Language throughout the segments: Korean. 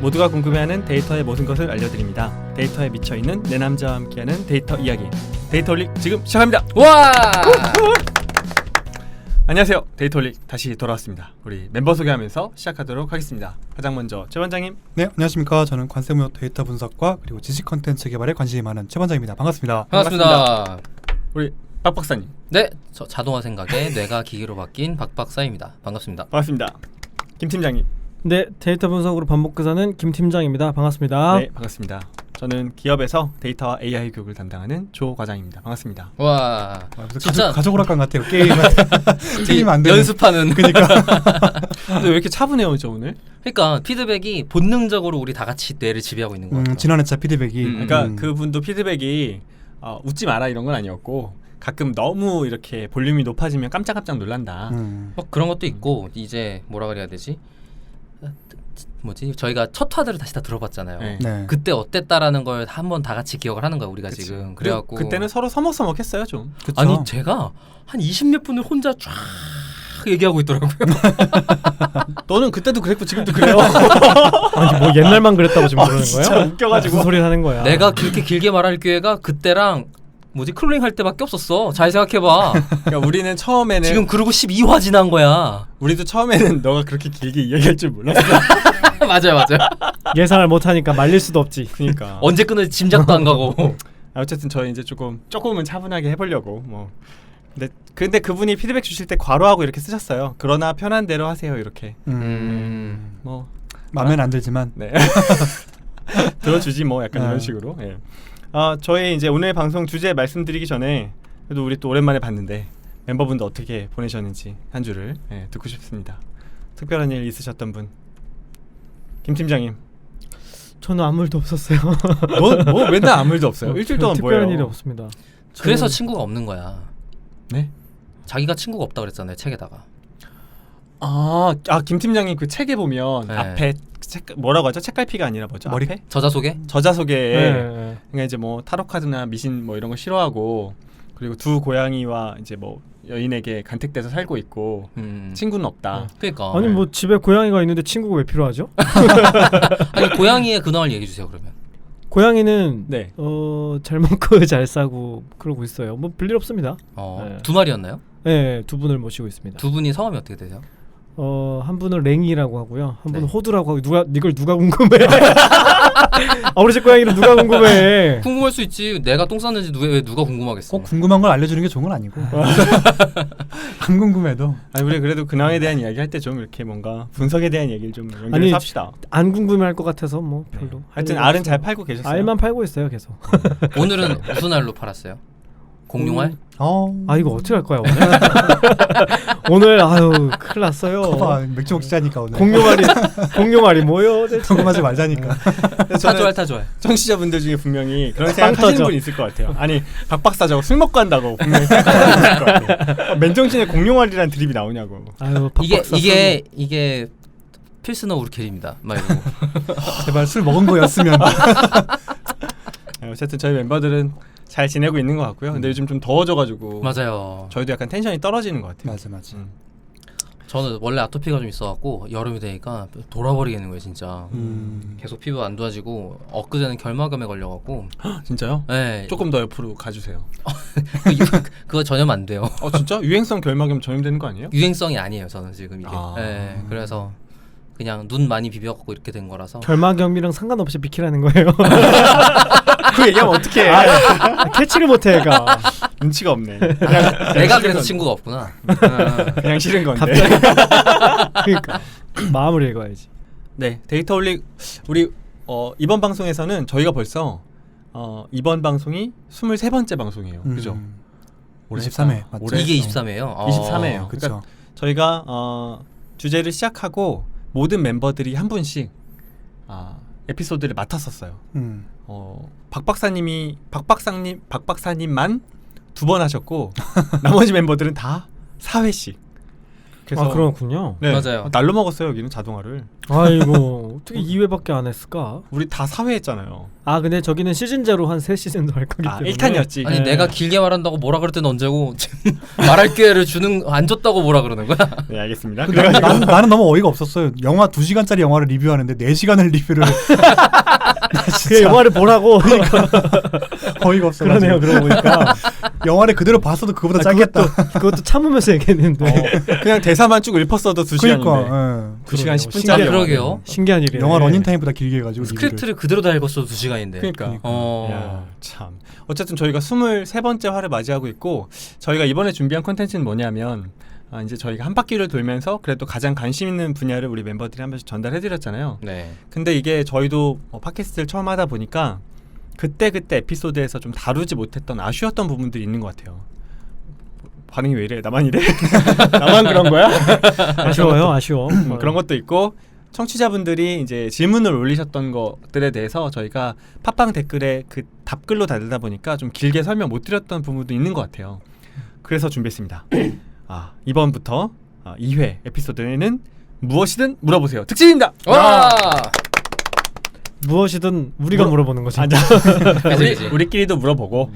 모두가 궁금해하는 데이터의 모든 것을 알려드립니다. 데이터에 미쳐있는 내 남자와 함께하는 데이터 이야기, 데이터올릭 지금 시작합니다. 와! 안녕하세요, 데이터올릭 다시 돌아왔습니다. 우리 멤버 소개하면서 시작하도록 하겠습니다. 가장 먼저 최 원장님. 네, 안녕하십니까. 저는 관세무역 데이터 분석과 그리고 지식 컨텐츠 개발에 관심이 많은 최 원장입니다. 반갑습니다. 반갑습니다. 우리 박 박사님. 네, 저 자동화 생각에 뇌가 기계로 바뀐 박 박사입니다. 반갑습니다. 반갑습니다. 김 팀장님. 네, 데이터 분석으로 반복교사는 김 팀장입니다. 반갑습니다. 네, 반갑습니다. 저는 기업에서 데이터와 AI 교육을 담당하는 조 과장입니다. 반갑습니다. 와, 진짜 가족 오락관 같아요. 게임 틀리면 안 되는. 연습하는. 그러니까. 근데 왜 이렇게 차분해요, 저 오늘? 그러니까 피드백이 본능적으로 우리 다 같이 뇌를 지배하고 있는 것 같아요. 지난 회차 피드백이. 그러니까 그분도 피드백이 웃지 마라 이런 건 아니었고 가끔 너무 이렇게 볼륨이 높아지면 깜짝깜짝 놀란다. 뭐 그런 것도 있고 이제 뭐라 그래야 되지? 뭐지? 저희가 첫 화들을 다시 다 들어봤잖아요. 네. 네. 그때 어땠다라는 걸 한번 다 같이 기억을 하는 거야 우리가 그치. 지금. 그래갖고 그때는 서로 서먹서먹했어요 좀. 그쵸? 아니 제가 한 20몇 분을 혼자 쫙 얘기하고 있더라고요. 너는 그때도 그랬고 지금도 그래요. 아니 뭐 옛날만 그랬다고 지금 그러는 진짜 거예요? 웃겨가지고. 무슨 소리 하는 거야? 내가 그렇게 길게 말할 기회가 그때랑 뭐지 크롤링 할 때밖에 없었어. 잘 생각해봐. 그러니까 우리는 처음에는 지금 그러고 12화 지난 거야. 우리도 처음에는 너가 그렇게 길게 이야기할 줄 몰랐어. 맞아요. 예상을 못하니까 말릴 수도 없지. 그러니까. 언제 끊을지 짐작도 안 가고. 어쨌든 저희 이제 조금은 차분하게 해보려고 뭐. 근데 그분이 피드백 주실 때 괄호하고 이렇게 쓰셨어요. 그러나 편한 대로 하세요 이렇게. 뭐 마음에는 안 들지만. 네. 들어주지 뭐 약간 이런 식으로. 예. 저희 이제 오늘 방송 주제 말씀드리기 전에 그래도 우리 또 오랜만에 봤는데 멤버분들 어떻게 보내셨는지 한 주를 듣고 싶습니다. 특별한 일 있으셨던 분. 김 팀장님. 저는 아무 일도 없었어요. 뭐 맨날 아무 일도 없어요. 일주일 동안 뭐예요? 특별한 일이 없습니다. 그래서 친구가 없는 거야. 네? 자기가 친구가 없다 그랬잖아요 책에다가. 김 팀장님 그 책에 보면 네. 앞에 뭐라고 하죠? 책갈피가 아니라 뭐죠? 머리? 앞에? 저자 소개? 저자 소개에 네. 그러니까 이제 뭐 타로 카드나 미신 뭐 이런 거 싫어하고 그리고 두 고양이와 이제 뭐 여인에게 간택돼서 살고 있고 친구는 없다. 그러니까. 아니 뭐 집에 고양이가 있는데 친구가 왜 필요하죠? 아니 고양이의 근황을 얘기해 주세요 그러면. 고양이는 네. 잘 먹고 잘 싸고 그러고 있어요. 뭐 별일 없습니다. 네. 두 마리였나요? 네, 두 분을 모시고 있습니다. 두 분이 성함이 어떻게 되세요? 한 분은 랭이라고 하고요. 한 분은 네. 호두라고 하고 이걸 누가 궁금해? 우리 집 고양이를 누가 궁금해? 궁금할 수 있지. 내가 똥 쌌는지 왜 누가 궁금하겠어. 꼭 궁금한 걸 알려주는 게 좋은 건 아니고. 안 궁금해도. 아니 우리 그래도 근황에 대한 이야기 할 때 좀 이렇게 뭔가 분석에 대한 얘기를 좀 연결해서 합시다. 안 궁금해할 것 같아서 뭐 별로. 하여튼 알은 잘 팔고 계셨어요. 알만 팔고 있어요 계속. 오늘은 무슨 알로 팔았어요? 공룡알? 이거 어떻게 할 거야 오늘? 오늘 아유 큰일 났어요. 커봐 맥주 먹자니까 오늘. 공룡알이 뭐요? 궁금하지 말자니까. 타조알. 청취자분들 중에 분명히 그런 빵 생각하시는 터져. 분이 있을 것 같아요. 아니 박 박사 저거 술 먹고 한다고 분명히 생각하시는 분이 있을 것 같아요. 맨정신에 공룡알이라는 드립이 나오냐고. 아유 이게 필스너 우르켈입니다. 막 이러고. 제발 술 먹은 거였으면. 어쨌든 저희 멤버들은 잘 지내고 있는 것 같고요. 근데 요즘 좀 더워져가지고 맞아요. 저희도 약간 텐션이 떨어지는 것 같아요. 맞아. 저는 원래 아토피가 좀 있어갖고 여름이 되니까 돌아버리겠는 거예요 진짜. 계속 피부 안 좋아지고 엊그제는 결막염에 걸려갖고. 진짜요? 네. 조금 더 옆으로 가주세요. 그거 전염 안 돼요. 진짜? 유행성 결막염 전염되는 거 아니에요? 유행성이 아니에요 저는 지금 이게. 네. 그래서 그냥 눈 많이 비벼갖고 이렇게 된 거라서. 결막염이랑 상관없이 비키라는 거예요. 그 얘기하면 어떡해. 캐치를 못해 얘가. 눈치가 없네. 내가 그래서 친구가 없구나. 그냥 싫은 건데. 그러니까 마음을 읽어야지. 네, 데이터올릭 우리 이번 방송에서는 저희가 벌써 이번 방송이 23번째 방송이에요. 그죠? 23회 맞죠? 올해 이게 23회예요. 23회예요. 그렇죠. 그러니까 저희가 주제를 시작하고 모든 멤버들이 한 분씩 에피소드를 맡았었어요. 박 박사님만 2번 하셨고 나머지 멤버들은 다 4회씩. 그래서 아 그렇군요. 네, 맞아요. 날로 먹었어요 여기는 자동화를. 아이고 어떻게 2회밖에 안 했을까? 우리 다 4회 했잖아요. 아 근데 저기는 시즌제로 한 3시즌도 할 거기 때문에 1탄이었지. 아니 네. 내가 길게 말한다고 뭐라 그랬더니 언제고 지금 말할 기회를 안 줬다고 뭐라 그러는 거야? 네, 알겠습니다. 근데 나는 너무 어이가 없었어요. 영화 2시간짜리 영화를 리뷰하는데 4시간을 리뷰를 그 영화를 보라고. 어이가 없어. 그러네요. 그러고 보니까 영화를 그대로 봤어도 그거보다 짧겠다. 그것도 참으면서 얘기했는데. 그냥 대사만 쭉 읊었어도 2시간인데 그러니까 2시간 10분짜리 신기하네요. 그러게요. 신기한 일이에요. 영화 러닝타임보다 길게 해가지고 스크립트를 그대로 다 읽었어도 2시간인데. 그러니까. 어. 야, 참. 어쨌든 저희가 23번째 화를 맞이하고 있고 저희가 이번에 준비한 콘텐츠는 뭐냐면 이제 저희가 한 바퀴를 돌면서 그래도 가장 관심 있는 분야를 우리 멤버들이 한 번씩 전달해드렸잖아요. 네. 근데 이게 저희도 팟캐스트를 처음 하다 보니까 그때 에피소드에서 좀 다루지 못했던 아쉬웠던 부분들이 있는 것 같아요. 반응이 왜 이래? 나만 이래? 나만 그런 거야? 아쉬워. 그런 것도 있고 청취자분들이 이제 질문을 올리셨던 것들에 대해서 저희가 팟빵 댓글에 그 답글로 달다 보니까 좀 길게 설명 못 드렸던 부분도 있는 것 같아요. 그래서 준비했습니다. 이번부터 2회 에피소드에는 무엇이든 물어보세요 특집입니다. 와. 무엇이든 우리가 물어보는 거죠. 우리끼리도 물어보고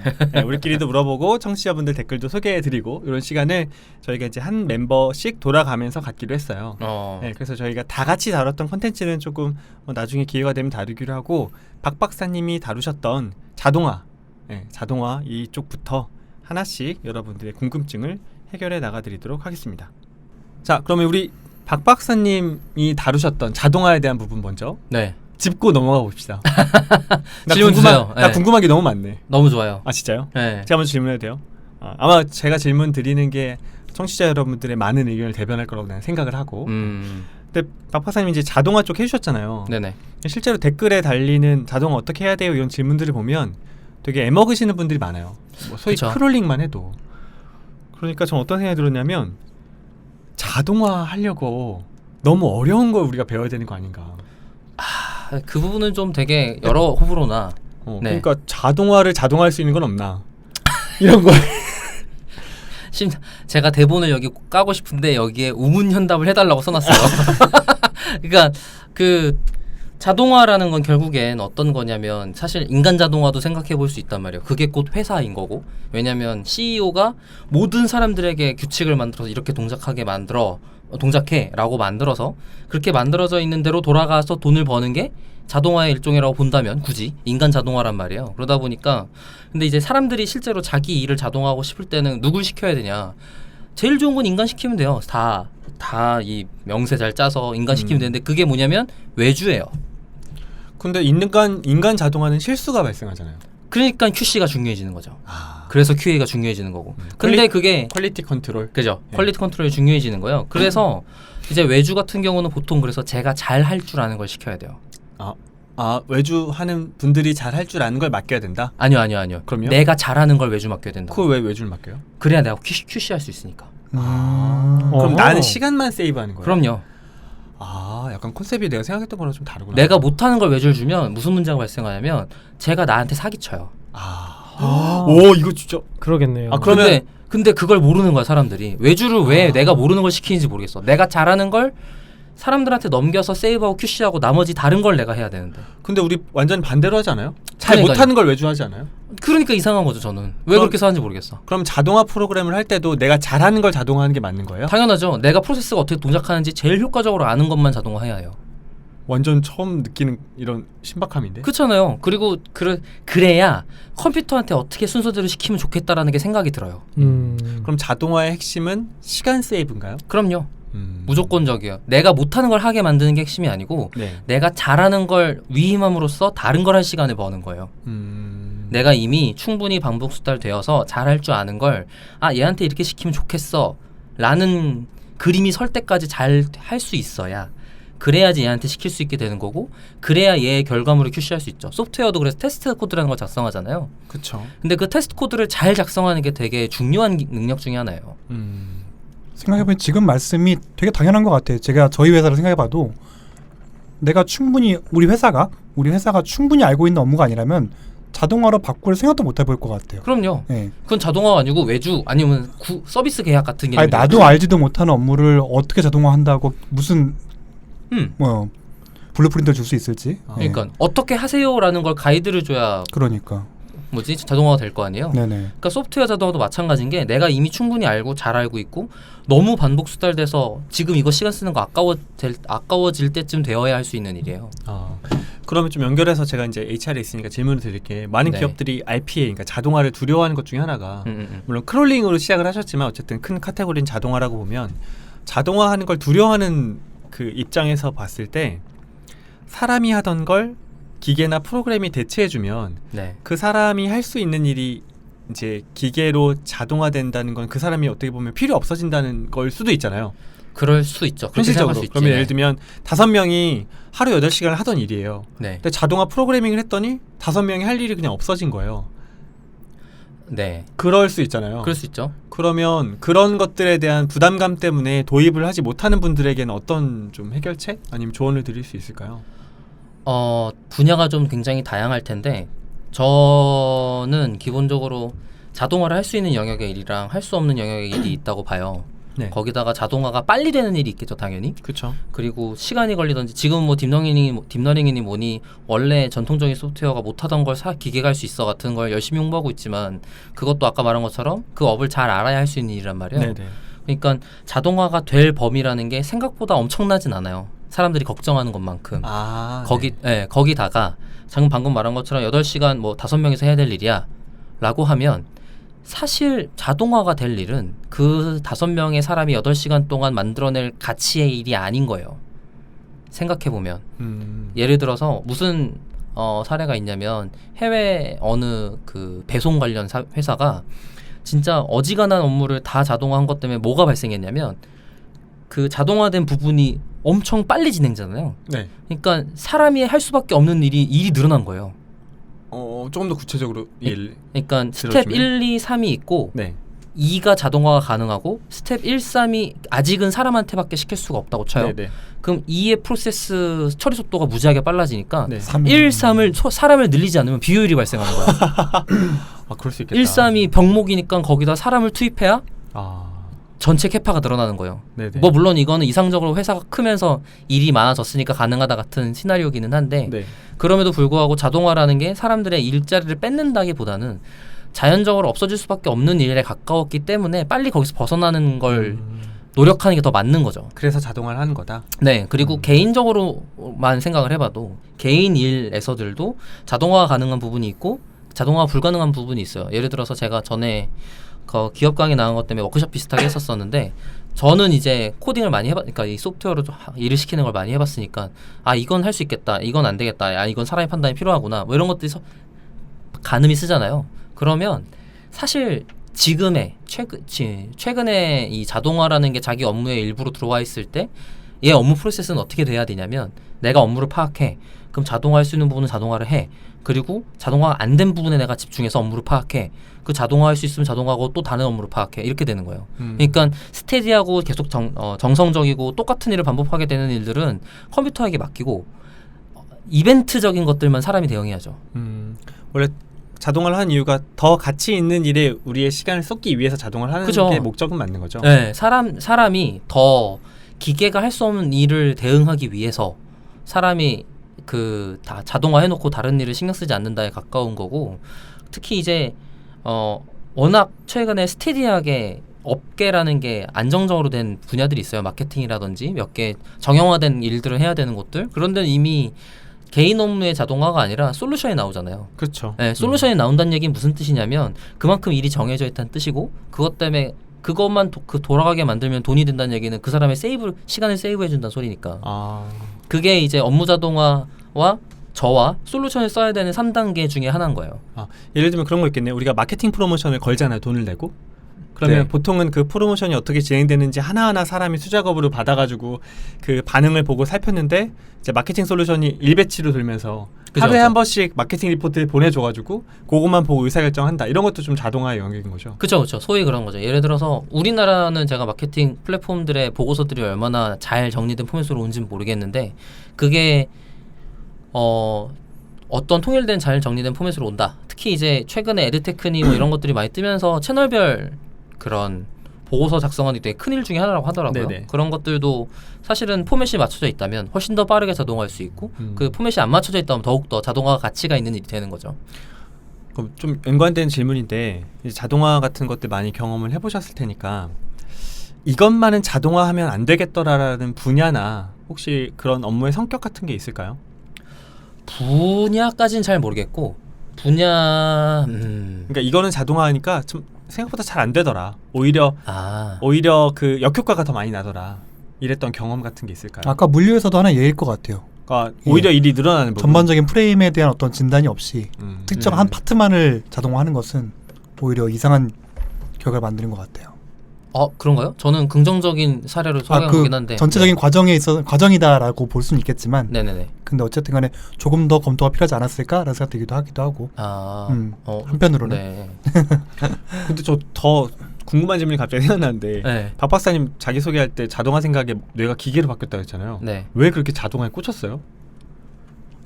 우리끼리도 물어보고 청취자분들 댓글도 소개해드리고 이런 시간을 저희가 이제 한 멤버씩 돌아가면서 갖기로 했어요. 네, 그래서 저희가 다 같이 다뤘던 콘텐츠는 조금 나중에 기회가 되면 다루기로 하고 박 박사님이 다루셨던 자동화 이쪽부터 하나씩 여러분들의 궁금증을 해결해 나가드리도록 하겠습니다. 자, 그러면 우리 박 박사님이 다루셨던 자동화에 대한 부분 먼저 네. 짚고 넘어가 봅시다. 질문 주세요. 나 네. 궁금한 게 너무 많네. 너무 좋아요. 아 진짜요? 네. 제가 먼저 질문해도 돼요? 아마 제가 질문 드리는 게 청취자 여러분들의 많은 의견을 대변할 거라고 나는 생각을 하고 근데 박 박사님이 이제 자동화 쪽 해주셨잖아요. 네네. 실제로 댓글에 달리는 자동화 어떻게 해야 돼요? 이런 질문들을 보면 되게 애먹으시는 분들이 많아요. 뭐 소위 그쵸. 크롤링만 해도. 그러니까 전 어떤 생각이 들었냐면 자동화 하려고 너무 어려운 걸 우리가 배워야 되는 거 아닌가. 그 부분은 좀 되게 여러 호불호나 네. 그러니까 자동화를 자동화할 수 있는 건 없나 이런 걸. 제가 대본을 여기 까고 싶은데 여기에 우문현답을 해달라고 써놨어요. 그러니까 그 자동화라는 건 결국엔 어떤 거냐면 사실 인간 자동화도 생각해 볼 수 있단 말이에요. 그게 곧 회사인 거고. 왜냐면 CEO가 모든 사람들에게 규칙을 만들어서 이렇게 동작해라고 만들어서 그렇게 만들어져 있는 대로 돌아가서 돈을 버는 게 자동화의 일종이라고 본다면 굳이 인간 자동화란 말이에요. 그러다 보니까 근데 이제 사람들이 실제로 자기 일을 자동화하고 싶을 때는 누굴 시켜야 되냐? 제일 좋은 건 인간 시키면 돼요. 다 이 명세 잘 짜서 인간 시키면 되는데 그게 뭐냐면 외주예요. 근데 인간 자동화는 실수가 발생하잖아요. 그러니까 QC가 중요해지는 거죠. 그래서 QA가 중요해지는 거고. 근데 그게 퀄리티 컨트롤. 그죠. 네. 퀄리티 컨트롤이 중요해지는 거예요. 그래서 이제 외주 같은 경우는 보통 그래서 제가 잘 할 줄 아는 걸 시켜야 돼요. 외주하는 분들이 잘 할 줄 아는 걸 맡겨야 된다? 아니요. 그럼요? 내가 잘하는 걸 외주 맡겨야 된다. 그거 왜 외주를 맡겨요? 그래야 내가 QC 할 수 있으니까. 그럼 나는 시간만 세이브하는 거예요? 그럼요. 약간 컨셉이 내가 생각했던 거랑 좀 다르구나. 내가 못하는 걸 외주를 주면 무슨 문제가 발생하냐면 제가 나한테 사기쳐요. 오 이거 진짜. 그러겠네요. 그러면 근데 그걸 모르는 거야 사람들이. 외주를 왜 내가 모르는 걸 시키는지 모르겠어. 내가 잘하는 걸 사람들한테 넘겨서 세이브하고 QC하고 나머지 다른 걸 내가 해야 되는데. 근데 우리 완전 반대로 하지 않아요? 잘 그러니까요. 못하는 걸 외주하지 않아요? 그러니까 이상한 거죠 저는. 왜 그렇게 사는지 모르겠어. 그럼 자동화 프로그램을 할 때도 내가 잘하는 걸 자동화하는 게 맞는 거예요? 당연하죠. 내가 프로세스가 어떻게 동작하는지 제일 효과적으로 아는 것만 자동화해야 해요. 완전 처음 느끼는 이런 신박함인데? 그렇잖아요. 그리고 그래야 컴퓨터한테 어떻게 순서대로 시키면 좋겠다라는 게 생각이 들어요. 그럼 자동화의 핵심은 시간 세이브인가요? 그럼요. 무조건적이에요. 내가 못하는 걸 하게 만드는 게 핵심이 아니고 네. 내가 잘하는 걸 위임함으로써 다른 걸 할 시간을 버는 거예요. 내가 이미 충분히 반복수달되어서 잘할 줄 아는 걸 얘한테 이렇게 시키면 좋겠어 라는 그림이 설 때까지 잘 할 수 있어야 그래야지 얘한테 시킬 수 있게 되는 거고 그래야 얘의 결과물을 QC할 수 있죠. 소프트웨어도 그래서 테스트 코드라는 걸 작성하잖아요. 그쵸. 근데 그 테스트 코드를 잘 작성하는 게 되게 중요한 능력 중에 하나예요. 생각해보면 지금 말씀이 되게 당연한 것 같아요. 제가 저희 회사를 생각해봐도 내가 충분히 우리 회사가 충분히 알고 있는 업무가 아니라면 자동화로 바꿀 생각도 못 해볼 것 같아요. 그럼요. 네. 그건 자동화가 아니고 외주 아니면 서비스 계약 같은 게. 아니 나도 알지도 못하는 업무를 어떻게 자동화한다고 무슨 뭐 블루프린트를 줄 수 있을지. 그러니까 어떻게 하세요라는 걸 가이드를 줘야 그러니까. 뭐지 자동화가 될 거 아니에요. 네네. 그러니까 소프트웨어 자동화도 마찬가지인 게 내가 이미 충분히 알고 잘 알고 있고 너무 반복 수달돼서 지금 이거 시간 쓰는 거 아까워질 때쯤 되어야 할 수 있는 일이에요. 그러면 좀 연결해서 제가 이제 HR에 있으니까 질문을 드릴게. 많은 네. 기업들이 RPA, 그러니까 자동화를 두려워하는 것 중에 하나가 물론 크롤링으로 시작을 하셨지만 어쨌든 큰 카테고리는 자동화라고 보면 자동화하는 걸 두려워하는 그 입장에서 봤을 때 사람이 하던 걸 기계나 프로그램이 대체해주면 네. 그 사람이 할 수 있는 일이 이제 기계로 자동화된다는 건 그 사람이 어떻게 보면 필요 없어진다는 걸 수도 있잖아요. 그럴 수 있죠. 그렇게 현실적으로. 생각할 수 있지. 그러면 예를 들면 5명이 하루 8시간을 하던 일이에요. 네. 근데 자동화 프로그래밍을 했더니 5명이 할 일이 그냥 없어진 거예요. 네. 그럴 수 있잖아요. 그럴 수 있죠. 그러면 그런 것들에 대한 부담감 때문에 도입을 하지 못하는 분들에게는 어떤 좀 해결책 아니면 조언을 드릴 수 있을까요? 분야가 좀 굉장히 다양할 텐데 저는 기본적으로 자동화를 할 수 있는 영역의 일이랑 할 수 없는 영역의 일이 있다고 봐요. 네. 거기다가 자동화가 빨리 되는 일이 있겠죠, 당연히. 그렇죠. 그리고 시간이 걸리든지 지금 뭐 딥러닝이니 뭐니 원래 전통적인 소프트웨어가 못하던 걸 기계가 할 수 있어 같은 걸 열심히 홍보하고 있지만 그것도 아까 말한 것처럼 그 업을 잘 알아야 할 수 있는 일이란 말이에요. 네네. 그러니까 자동화가 될 범위라는 게 생각보다 엄청나진 않아요. 사람들이 걱정하는 것만큼. 거기다가 방금 말한 것처럼 8시간 뭐 5명이서 해야 될 일이야 라고 하면 사실 자동화가 될 일은 그 5명의 사람이 8시간 동안 만들어낼 가치의 일이 아닌 거예요. 생각해보면 예를 들어서 무슨 사례가 있냐면 해외 어느 그 배송 관련 회사가 진짜 어지간한 업무를 다 자동화한 것 때문에 뭐가 발생했냐면 그 자동화된 부분이 엄청 빨리 진행되잖아요. 네. 그러니까 사람이 할 수밖에 없는 일이 늘어난 거예요. 조금 더 구체적으로 그러니까 스텝 1, 2, 3이 있고 네. 2가 자동화가 가능하고 스텝 1, 3이 아직은 사람한테밖에 시킬 수가 없다고 쳐요. 네네. 그럼 2의 프로세스 처리 속도가 무지하게 빨라지니까 네. 1, 3을 사람을 늘리지 않으면 비효율이 발생하는 거야. 그럴 수 있겠다. 1, 3이 병목이니까 거기다 사람을 투입해야 전체 캐파가 늘어나는 거예요. 네네. 뭐 물론 이거는 이상적으로 회사가 크면서 일이 많아졌으니까 가능하다 같은 시나리오기는 한데 네. 그럼에도 불구하고 자동화라는 게 사람들의 일자리를 뺏는다기보다는 자연적으로 없어질 수밖에 없는 일에 가까웠기 때문에 빨리 거기서 벗어나는 걸 노력하는 게 더 맞는 거죠. 그래서 자동화를 하는 거다. 네. 그리고 개인적으로만 생각을 해봐도 개인 일에서들도 자동화가 가능한 부분이 있고 자동화가 불가능한 부분이 있어요. 예를 들어서 제가 전에 그 기업 강의 나온 것 때문에 워크숍 비슷하게 했었었는데 저는 이제 코딩을 많이 그러니까 이 소프트웨어로 일을 시키는 걸 많이 해봤으니까 이건 할 수 있겠다, 이건 안 되겠다, 이건 사람의 판단이 필요하구나, 뭐 이런 것들이 가늠이 쓰잖아요. 그러면 사실 지금의 최근에 이 자동화라는 게 자기 업무의 일부로 들어와 있을 때 얘 업무 프로세스는 어떻게 돼야 되냐면 내가 업무를 파악해. 그럼 자동화할 수 있는 부분은 자동화를 해. 그리고 자동화가 안 된 부분에 내가 집중해서 업무를 파악해. 그 자동화할 수 있으면 자동화하고 또 다른 업무를 파악해. 이렇게 되는 거예요. 그러니까 스테디하고 계속 정성적이고 똑같은 일을 반복하게 되는 일들은 컴퓨터에게 맡기고 이벤트적인 것들만 사람이 대응해야죠. 원래 자동화를 하는 이유가 더 가치 있는 일에 우리의 시간을 쏟기 위해서 자동화를 하는 그죠. 게 목적은 맞는 거죠. 네, 사람이 더 기계가 할 수 없는 일을 대응하기 위해서 사람이 다 자동화 해놓고 다른 일을 신경 쓰지 않는다에 가까운 거고 특히 이제 워낙 최근에 스테디하게 업계라는 게 안정적으로 된 분야들이 있어요. 마케팅이라든지 몇 개 정형화된 일들을 해야 되는 곳들. 그런 데는 이미 개인 업무의 자동화가 아니라 솔루션이 나오잖아요. 그렇죠. 네, 솔루션이 나온다는 얘기는 무슨 뜻이냐면 그만큼 일이 정해져 있다는 뜻이고 그것 때문에 그것만 돌아가게 만들면 돈이 된다는 얘기는 그 사람의 시간을 세이브해준다는 소리니까. 그게 이제 업무 자동화와 저와 솔루션을 써야 되는 3단계 중에 하나인 거예요. 예를 들면 그런 거 있겠네요. 우리가 마케팅 프로모션을 걸잖아요. 돈을 내고. 그러면 네. 보통은 그 프로모션이 어떻게 진행되는지 하나하나 사람이 수작업으로 받아가지고 그 반응을 보고 살폈는데 이제 마케팅 솔루션이 일배치로 돌면서 그죠, 하루에 그죠. 한 번씩 마케팅 리포트를 보내줘가지고 그것만 보고 의사결정한다. 이런 것도 좀 자동화의 영역인 거죠. 그렇죠. 소위 그런 거죠. 예를 들어서 우리나라는 제가 마케팅 플랫폼들의 보고서들이 얼마나 잘 정리된 포맷으로 온지는 모르겠는데 그게 어떤 통일된 잘 정리된 포맷으로 온다. 특히 이제 최근에 에드테크니 뭐 이런 것들이 많이 뜨면서 채널별 그런 보고서 작성하는 게 되게 큰일 중에 하나라고 하더라고요. 네네. 그런 것들도 사실은 포맷이 맞춰져 있다면 훨씬 더 빠르게 자동화할 수 있고 그 포맷이 안 맞춰져 있다면 더욱더 자동화가 가치가 있는 일이 되는 거죠. 그럼 좀 연관된 질문인데 이제 자동화 같은 것들 많이 경험을 해보셨을 테니까 이것만은 자동화하면 안 되겠더라라는 분야나 혹시 그런 업무의 성격 같은 게 있을까요? 분야까지는 잘 모르겠고 분야 그러니까 이거는 자동화하니까 좀 생각보다 잘 안 되더라. 오히려 그 역효과가 더 많이 나더라. 이랬던 경험 같은 게 있을까요? 아까 물류에서도 하나 예일 것 같아요. 그러니까 오히려 일이 늘어나는 부분. 전반적인 프레임에 대한 어떤 진단이 없이 특정 한 파트만을 자동화하는 것은 오히려 이상한 결과를 만드는 것 같아요. 그런가요? 저는 긍정적인 사례로 소개하긴 한데 전체적인 과정에 있어 과정이다라고 볼 수는 있겠지만, 네네네. 근데 어쨌든간에 조금 더 검토가 필요하지 않았을까라는 생각되기도 하기도 하고. 한편으로는. 네. 근데 저 더 궁금한 질문이 갑자기 생각나는데 네. 박 박사님 자기 소개할 때 자동화 생각에 뇌가 기계로 바뀌었다고 했잖아요. 네. 왜 그렇게 자동화에 꽂혔어요?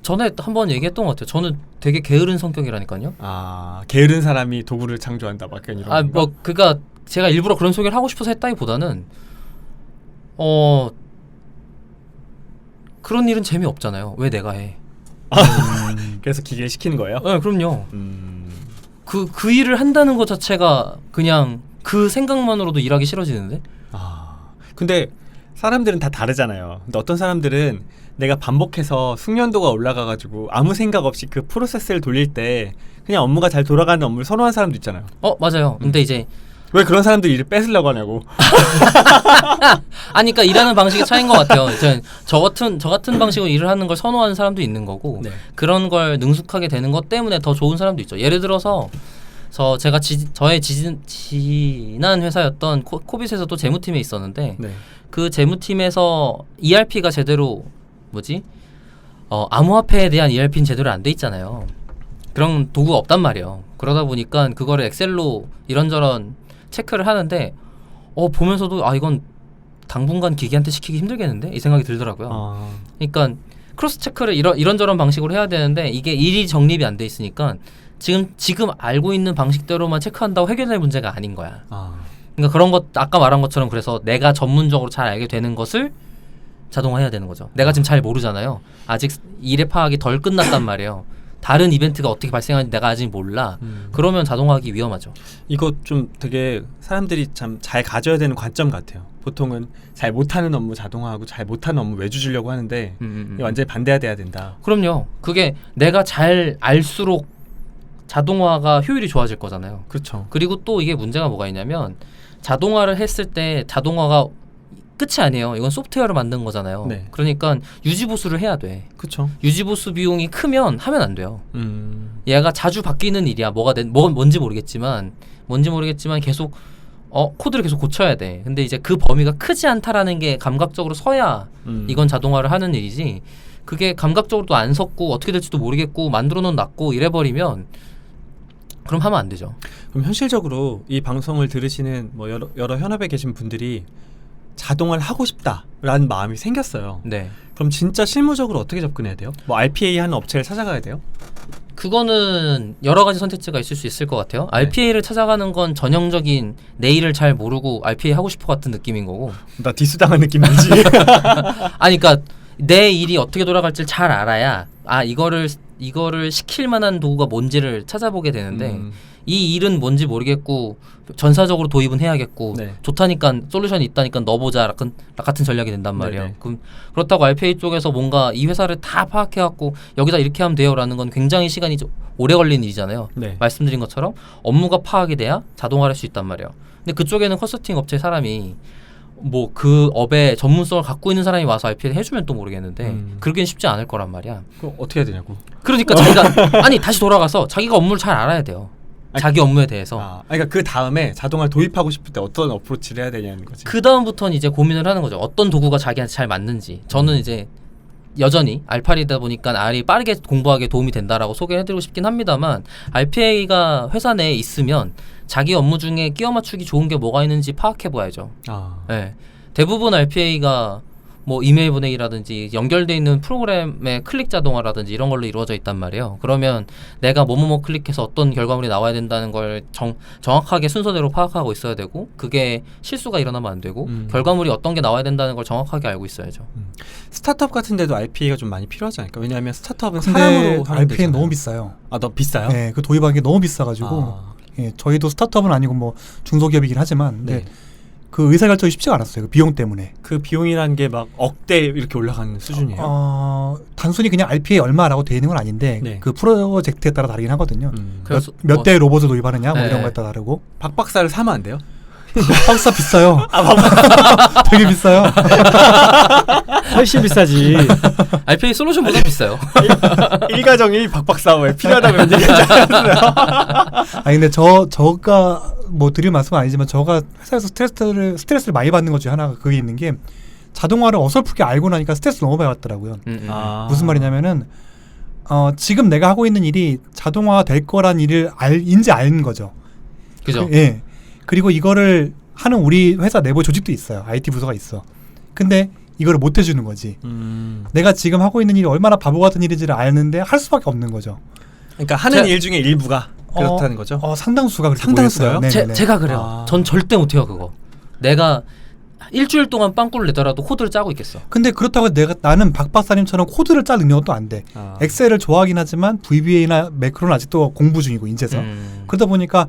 전에 한번 얘기했던 것 같아요. 저는 되게 게으른 성격이라니까요. 게으른 사람이 도구를 창조한다 막 이런 건가? 그가 제가 일부러 그런 소개를 하고 싶어서 했다기보다는 그런 일은 재미없잖아요. 왜 내가 해? 그래서 기계에 시키는 거예요? 네, 그럼요. 그 일을 한다는 것 자체가 그냥 그 생각만으로도 일하기 싫어지는데? 근데 사람들은 다 다르잖아요. 근데 어떤 사람들은 내가 반복해서 숙련도가 올라가가지고 아무 생각 없이 그 프로세스를 돌릴 때 그냥 업무가 잘 돌아가는 업무를 선호하는 사람도 있잖아요. 맞아요. 근데 이제 왜 그런 사람들 일을 뺏으려고 하냐고. 그러니까 일하는 방식의 차이인 것 같아요. 저 같은 방식으로 일을 하는 걸 선호하는 사람도 있는 거고 네. 그런 걸 능숙하게 되는 것 때문에 더 좋은 사람도 있죠. 예를 들어서 제가 저의 지난 회사였던 코빗에서도 재무팀에 있었는데 네. 그 재무팀에서 ERP가 제대로 암호화폐에 대한 ERP는 제대로 안 돼 있잖아요. 그런 도구가 없단 말이에요. 그러다 보니까 그거를 엑셀로 이런저런 체크를 하는데 보면서도 이건 당분간 기계한테 시키기 힘들겠는데? 이 생각이 들더라고요. 그러니까 크로스 체크를 이런저런 방식으로 해야 되는데 이게 일이 정립이 안 돼 있으니까 지금 알고 있는 방식대로만 체크한다고 해결될 문제가 아닌 거야. 그러니까 그런 것 아까 말한 것처럼 그래서 내가 전문적으로 잘 알게 되는 것을 자동화해야 되는 거죠. 내가 지금 잘 모르잖아요. 아직 일의 파악이 덜 끝났단 말이에요. 다른 이벤트가 어떻게 발생하는지 내가 아직 몰라. 그러면 자동화하기 위험하죠. 이거 좀 되게 사람들이 참 잘 가져야 되는 관점 같아요. 보통은 잘 못하는 업무 자동화하고 잘 못하는 업무 외주 주려고 하는데 이게 완전히 반대가 돼야 된다. 그럼요. 그게 내가 잘 알수록 자동화가 효율이 좋아질 거잖아요. 그렇죠. 그리고 또 이게 문제가 뭐가 있냐면 자동화를 했을 때 자동화가 끝이 아니에요. 이건 소프트웨어를 만든 거잖아요. 네. 그러니까 유지보수를 해야 돼. 그렇죠. 유지보수 비용이 크면 하면 안 돼요. 얘가 자주 바뀌는 일이야. 뭔지 모르겠지만 계속 코드를 계속 고쳐야 돼. 근데 이제 그 범위가 크지 않다라는 게 감각적으로 서야 이건 자동화를 하는 일이지. 그게 감각적으로도 안 섰고 어떻게 될지도 모르겠고 만들어 놓은 놨고 이래버리면 그럼 하면 안 되죠. 그럼 현실적으로 이 방송을 들으시는 뭐 여러 현업에 계신 분들이 자동화를 하고 싶다라는 마음이 생겼어요. 네. 그럼 진짜 실무적으로 어떻게 접근해야 돼요? 뭐 RPA 하는 업체를 찾아가야 돼요? 그거는 여러 가지 선택지가 있을 수 있을 것 같아요. RPA를 찾아가는 건 전형적인 내 일을 잘 모르고 RPA 하고 싶어 같은 느낌인 거고. 나 디스당한 느낌이지. 그러니까 내 일이 어떻게 돌아갈지 잘 알아야 이거를 시킬 만한 도구가 뭔지를 찾아보게 되는데 이 일은 뭔지 모르겠고 전사적으로 도입은 해야겠고 네. 좋다니까 솔루션이 있다니까 넣어보자 같은 전략이 된단 말이에요. 그렇다고 RPA 쪽에서 뭔가 이 회사를 다 파악해갖고 여기다 이렇게 하면 돼요라는 건 굉장히 시간이 오래 걸리는 일이잖아요. 네. 말씀드린 것처럼 업무가 파악이 돼야 자동화를 할 수 있단 말이에요. 근데 그쪽에는 컨설팅 업체 사람이 뭐 그 업의 전문성을 갖고 있는 사람이 와서 RPA를 해주면 또 모르겠는데 그러기엔 쉽지 않을 거란 말이야. 그럼 어떻게 해야 되냐고. 그러니까 자기가 다시 돌아가서 자기가 업무를 잘 알아야 돼요. 자기 업무에 대해서. 그러니까 그 다음에 자동화를 도입하고 싶을 때 어떤 어프로치를 해야 되냐는 거지. 그 다음부터는 이제 고민을 하는 거죠. 어떤 도구가 자기한테 잘 맞는지. 저는 이제 여전히 R8이다 보니까 R이 빠르게 공부하기에 도움이 된다라고 소개해드리고 싶긴 합니다만 RPA가 회사 내에 있으면 자기 업무 중에 끼워 맞추기 좋은 게 뭐가 있는지 파악해봐야죠. 네. 대부분 RPA가 뭐 이메일 보내기라든지 연결돼 있는 프로그램의 클릭 자동화라든지 이런 걸로 이루어져 있단 말이에요. 그러면 내가 뭐뭐뭐 클릭해서 어떤 결과물이 나와야 된다는 걸 정확하게 순서대로 파악하고 있어야 되고 그게 실수가 일어나면 안 되고 결과물이 어떤 게 나와야 된다는 걸 정확하게 알고 있어야죠. 스타트업 같은 데도 RPA가 좀 많이 필요하지 않을까? 왜냐하면 스타트업은 근데 사람으로 하는 RPA는 데잖아요. 너무 비싸요. 아, 너무 비싸요? 네, 그 도입하는 게 너무 비싸가지고 예, 저희도 스타트업은 아니고 뭐 중소기업이긴 하지만 네. 네. 그 의사결정이 쉽지가 않았어요. 그 비용 때문에. 그 비용이라는 게 막 억대 이렇게 올라가는 수준이에요? 단순히 그냥 RPA 얼마라고 되어 있는 건 아닌데 네. 그 프로젝트에 따라 다르긴 하거든요. 그래서 몇 대의 로봇을 도입하느냐 뭐 네. 이런 거에 따라 다르고. 박 박사를 사면 안 돼요? 박사 비싸요. 되게 비싸요. 훨씬 비싸지. RPA 솔루션보다 비싸요. 일가정이 박 박사 왜 필요하다고 얘기하지 않았어요? 아니 근데 저가 뭐 드릴 말씀은 아니지만 저가 회사에서 스트레스를 많이 받는 것 중에 하나가 그게 있는 게 자동화를 어설프게 알고 나니까 스트레스 너무 많이 받더라고요. 무슨 말이냐면은 지금 내가 하고 있는 일이 자동화 될 거란 일을 인지 아는 거죠. 그죠? 예. 그리고 이거를 하는 우리 회사 내부 조직도 있어요. IT 부서가 있어. 근데 이거를 못 해주는 거지. 내가 지금 하고 있는 일이 얼마나 바보 같은 일인지를 아는데 할 수밖에 없는 거죠. 그러니까 하는 일 중에 일부가 그렇다는 거죠? 상당수가 그렇게 상당수가요? 보였어요. 네네네. 제가 그래요. 전 절대 못해요 그거. 내가 일주일 동안 빵꾸를 내더라도 코드를 짜고 있겠어. 근데 그렇다고 나는 박 박사님처럼 코드를 짤 능력은 또 안 돼. 엑셀을 좋아하긴 하지만 VBA나 매크로는 아직도 공부 중이고 인제서. 그러다 보니까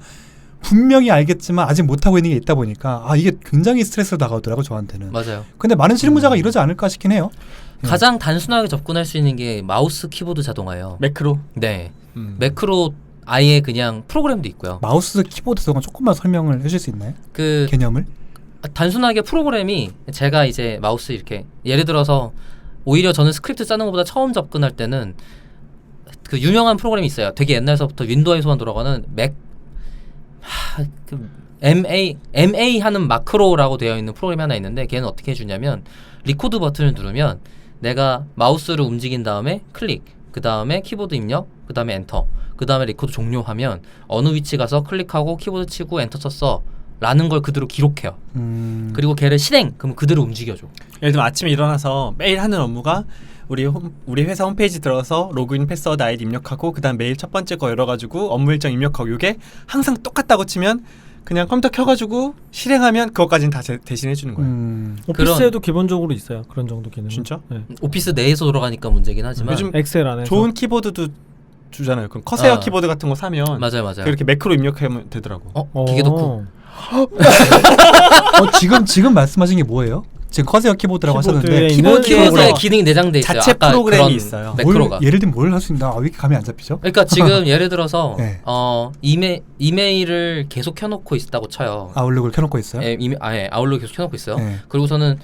분명히 알겠지만 아직 못하고 있는 게 있다 보니까 이게 굉장히 스트레스로 다가오더라고 저한테는. 맞아요. 근데 많은 실무자가 이러지 않을까 싶긴 해요. 가장 단순하게 접근할 수 있는 게 마우스 키보드 자동화예요. 매크로? 네. 매크로 아예 그냥 프로그램도 있고요. 마우스 키보드 동안 조금만 설명을 해줄 수 있나요? 그 개념을? 단순하게 프로그램이 제가 이제 마우스 이렇게 예를 들어서 오히려 저는 스크립트 짜는 것보다 처음 접근할 때는 그 유명한 프로그램이 있어요. 되게 옛날서부터 윈도우에서만 돌아가는 MA 하는 마크로라고 되어 있는 프로그램이 하나 있는데 걔는 어떻게 해주냐면 리코드 버튼을 누르면 내가 마우스를 움직인 다음에 클릭, 그 다음에 키보드 입력, 그 다음에 엔터, 그 다음에 리코드 종료하면 어느 위치 가서 클릭하고 키보드 치고 엔터 쳤어 라는 걸 그대로 기록해요. 그리고 걔를 실행, 그럼 그대로 움직여줘. 예를 들면 아침에 일어나서 매일 하는 업무가 우리 회사 홈페이지 들어서 로그인 패스워드 아이디 입력하고 그 다음 메일 첫 번째 거 열어가지고 업무 일정 입력하고 이게 항상 똑같다고 치면 그냥 컴퓨터 켜가지고 실행하면 그것까지는 다 대신해 주는 거예요. 오피스에도 기본적으로 있어요. 그런 정도 기능. 진짜? 네. 오피스 내에서 돌아가니까 문제긴 하지만 요즘 엑셀 안에서 좋은 키보드도 주잖아요. 그럼 커세어 키보드 같은 거 사면 맞아요. 그렇게 매크로 입력하면 되더라고. 기계 덕후. 지금 말씀하신 게 뭐예요? 지금 커세어 키보드라고 키보드에 하셨는데 있는 키보드에 기능이 내장돼 있어요. 자체 아까 프로그램이 그런 있어요. 매크로가. 예를 들면 뭘 할 수 있나? 왜 이렇게 감이 안 잡히죠? 그러니까 지금 예를 들어서 네. 이메일을 계속 켜놓고 있다고 쳐요. 아웃룩을 켜놓고 있어요? 아웃룩 계속 켜놓고 있어요. 네. 그리고서는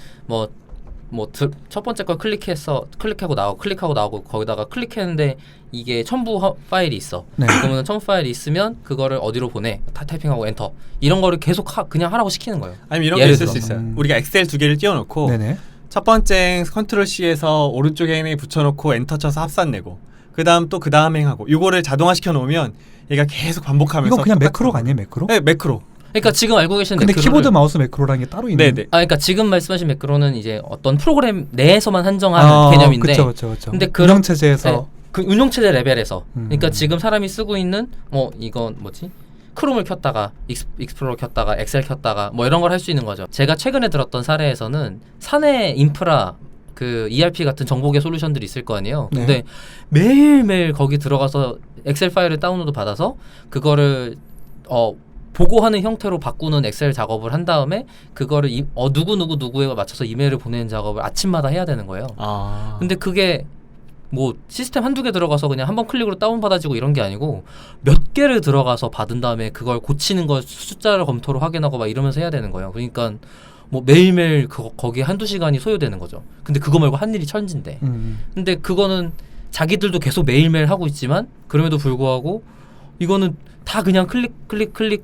첫 번째 걸 클릭하고 나오고 거기다가 클릭했는데 이게 첨부 파일이 있어. 네. 그러면 첨부 파일이 있으면 그거를 어디로 보내? 타이핑하고 엔터. 이런 거를 계속 그냥 하라고 시키는 거예요. 아니면 이런 게 예를 있을 수 들어. 있어요. 우리가 엑셀 두 개를 띄워놓고 네네. 첫 번째 컨트롤 C에서 오른쪽에 행에 붙여놓고 엔터 쳐서 합산 내고 그 다음 행하고 이거를 자동화시켜 놓으면 얘가 계속 반복하면서 이건 그냥 똑같은 매크로가 거. 아니에요, 매크로? 네, 매크로. 그러니까 지금 알고 계신 근데 매크로를- 키보드 마우스 매크로라는 게 따로 있는. 네네. 그러니까 지금 말씀하신 매크로는 이제 어떤 프로그램 내에서만 한정하는 개념인데. 그렇죠. 근데 운영 체제에서 그 운영체제 레벨에서. 음. 그러니까 지금 사람이 쓰고 있는 이건 뭐지? 크롬을 켰다가 익스플로러 켰다가 엑셀 켰다가 뭐 이런 걸 할 수 있는 거죠. 제가 최근에 들었던 사례에서는 사내 인프라 그 ERP 같은 정보계 솔루션들이 있을 거 아니에요. 네. 근데 매일매일 거기 들어가서 엑셀 파일을 다운로드 받아서 그거를 보고하는 형태로 바꾸는 엑셀 작업을 한 다음에 그거를 누구에 맞춰서 이메일을 보내는 작업을 아침마다 해야 되는 거예요. 근데 그게 뭐 시스템 한두 개 들어가서 그냥 한번 클릭으로 다운받아지고 이런 게 아니고 몇 개를 들어가서 받은 다음에 그걸 고치는 거 숫자를 검토를 확인하고 막 이러면서 해야 되는 거예요. 그러니까 뭐 매일매일 거기에 한두 시간이 소요되는 거죠. 근데 그거 말고 한 일이 천진데. 근데 그거는 자기들도 계속 매일매일 하고 있지만 그럼에도 불구하고 이거는 다 그냥 클릭인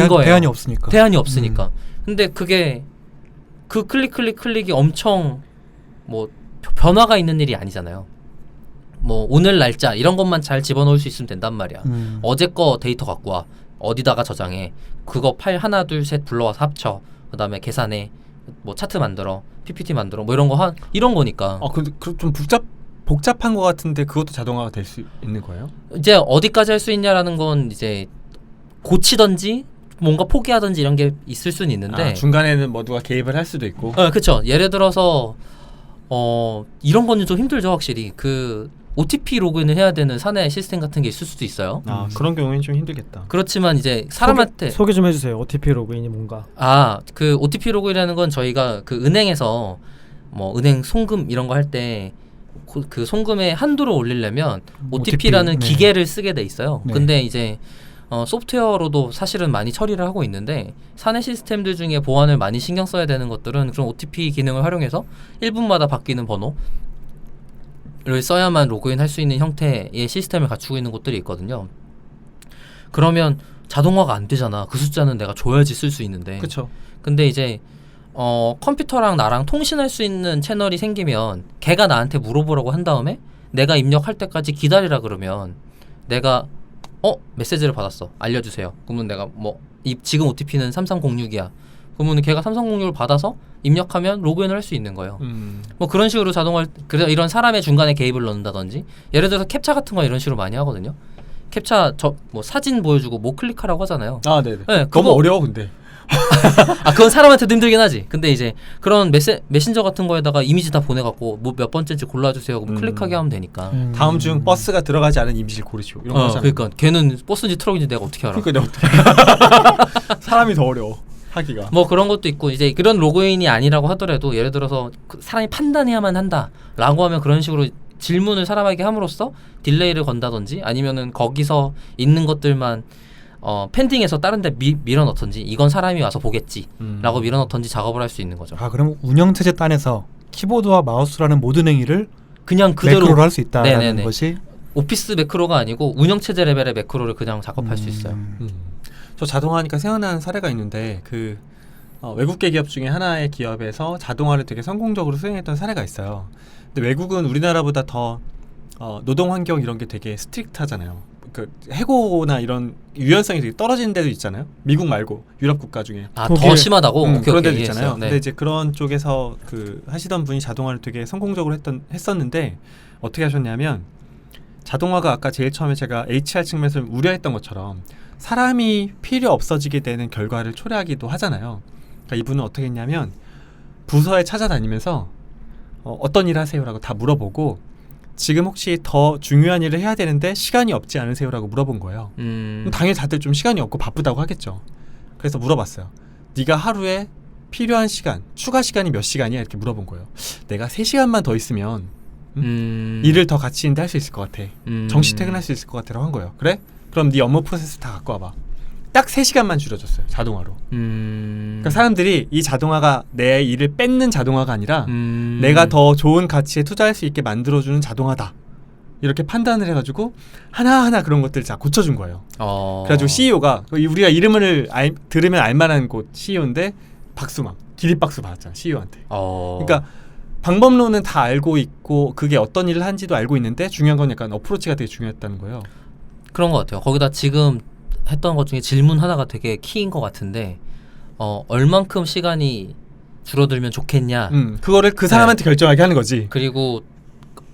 거예요. 대안이 없으니까. 대안이 없으니까. 근데 그게 그 클릭이 엄청 뭐 변화가 있는 일이 아니잖아요. 뭐 오늘 날짜 이런 것만 잘 집어넣을 수 있으면 된단 말이야. 어제 거 데이터 갖고 와. 어디다가 저장해. 그거 파일 하나 둘 셋 불러와서 합쳐. 그 다음에 계산해. 뭐 차트 만들어, PPT 만들어, 뭐 이런 거 이런 거니까. 근데 좀 복잡한 것 같은데 그것도 자동화가 될 수 있는 거예요? 이제 어디까지 할 수 있냐라는 건 이제 고치던지 뭔가 포기하던지 이런 게 있을 수는 있는데 중간에는 뭐 누가 개입을 할 수도 있고. 그렇죠. 예를 들어서 이런 거는 좀 힘들죠, 확실히. 그 OTP 로그인을 해야 되는 사내 시스템 같은 게 있을 수도 있어요. 그런 경우에는 좀 힘들겠다. 그렇지만 이제 사람한테 소개 좀 해주세요. OTP 로그인이 뭔가. 그 OTP 로그인이라는 건 저희가 그 은행에서 뭐 은행 송금 이런 거 할 때 그 송금의 한도를 올리려면 OTP라는 네. 기계를 쓰게 돼 있어요. 네. 근데 이제 소프트웨어로도 사실은 많이 처리를 하고 있는데 사내 시스템들 중에 보안을 많이 신경 써야 되는 것들은 그런 OTP 기능을 활용해서 1분마다 바뀌는 번호를 써야만 로그인 할 수 있는 형태의 시스템을 갖추고 있는 곳들이 있거든요. 그러면 자동화가 안 되잖아. 그 숫자는 내가 줘야지 쓸 수 있는데. 그렇죠. 근데 이제 컴퓨터랑 나랑 통신할 수 있는 채널이 생기면 걔가 나한테 물어보라고 한 다음에 내가 입력할 때까지 기다리라 그러면 내가 메시지를 받았어. 알려주세요. 그러면 내가 지금 OTP는 3306이야. 그러면 걔가 3306을 받아서 입력하면 로그인을 할 수 있는 거예요. 뭐 그런 식으로 그래서 이런 사람의 중간에 개입을 넣는다든지 예를 들어서 캡차 같은 거 이런 식으로 많이 하거든요. 캡차 뭐 사진 보여주고 뭐 클릭하라고 하잖아요. 네네. 네, 너무 어려워 근데. 그건 사람한테도 힘들긴 하지. 근데 이제 그런 메신저 같은 거에다가 이미지 다 보내갖고 뭐 몇 번째인지 골라주세요. 그럼 클릭하게 하면 되니까. 다음 중 버스가 들어가지 않은 이미지를 고르시오. 이런 거 하잖아요. 그러니까 걔는 버스인지 트럭인지 내가 어떻게 알아? 그러니까 내가 어떻게 사람이 더 어려워 하기가. 뭐 그런 것도 있고 이제 그런 로그인이 아니라고 하더라도 예를 들어서 사람이 판단해야만 한다라고 하면 그런 식으로 질문을 사람에게 함으로써 딜레이를 건다든지 아니면은 거기서 있는 것들만 펜딩해서 다른 데 밀어넣던지 이건 사람이 와서 보겠지 라고 밀어넣던지 작업을 할 수 있는 거죠. 그럼 운영체제 단에서 키보드와 마우스라는 모든 행위를 그냥 그대로 매크로로 할 수 있다는 네네네. 것이 오피스 매크로가 아니고 운영체제 레벨의 매크로를 그냥 작업할 수 있어요. 저 자동화하니까 생각나는 사례가 있는데 외국계 기업 중에 하나의 기업에서 자동화를 되게 성공적으로 수행했던 사례가 있어요. 근데 외국은 우리나라보다 더 노동 환경 이런 게 되게 스트릭트하잖아요. 그 해고나 이런 유연성이 되게 떨어지는 데도 있잖아요. 미국 말고 유럽 국가 중에. 더 심하다고? 오케이, 그런 데도 오케이, 있잖아요. 이해했어요. 네. 근데 이제 그런 쪽에서 하시던 분이 자동화를 되게 성공적으로 했었는데 어떻게 하셨냐면 자동화가 아까 제일 처음에 제가 HR 측면에서 우려했던 것처럼 사람이 필요 없어지게 되는 결과를 초래하기도 하잖아요. 그러니까 이분은 어떻게 했냐면 부서에 찾아다니면서 어떤 일 하세요라고 다 물어보고 지금 혹시 더 중요한 일을 해야 되는데 시간이 없지 않으세요라고 물어본 거예요. 그럼 당연히 다들 좀 시간이 없고 바쁘다고 하겠죠. 그래서 물어봤어요. 네가 하루에 필요한 시간, 추가 시간이 몇 시간이야? 이렇게 물어본 거예요. 내가 3시간만 더 있으면 일을 더 가치 있는데 할 수 있을 것 같아. 정시 퇴근할 수 있을 것 같아라고 한 거예요. 그래? 그럼 네 업무 프로세스 다 갖고 와봐. 딱 3시간만 줄여줬어요. 자동화로. 그러니까 사람들이 이 자동화가 내 일을 뺏는 자동화가 아니라 내가 더 좋은 가치에 투자할 수 있게 만들어주는 자동화다. 이렇게 판단을 해가지고 하나하나 그런 것들을 다 고쳐준 거예요. 그래가지고 CEO가 우리가 이름을 들으면 알만한 곳 CEO인데 기립박수 받았잖아. CEO한테. 그러니까 방법론은 다 알고 있고 그게 어떤 일을 한지도 알고 있는데 중요한 건 약간 어프로치가 되게 중요했다는 거예요. 그런 것 같아요. 거기다 지금 했던 것 중에 질문 하나가 되게 키인 것 같은데 얼만큼 시간이 줄어들면 좋겠냐 그거를 그 사람한테 결정하게 하는 거지. 그리고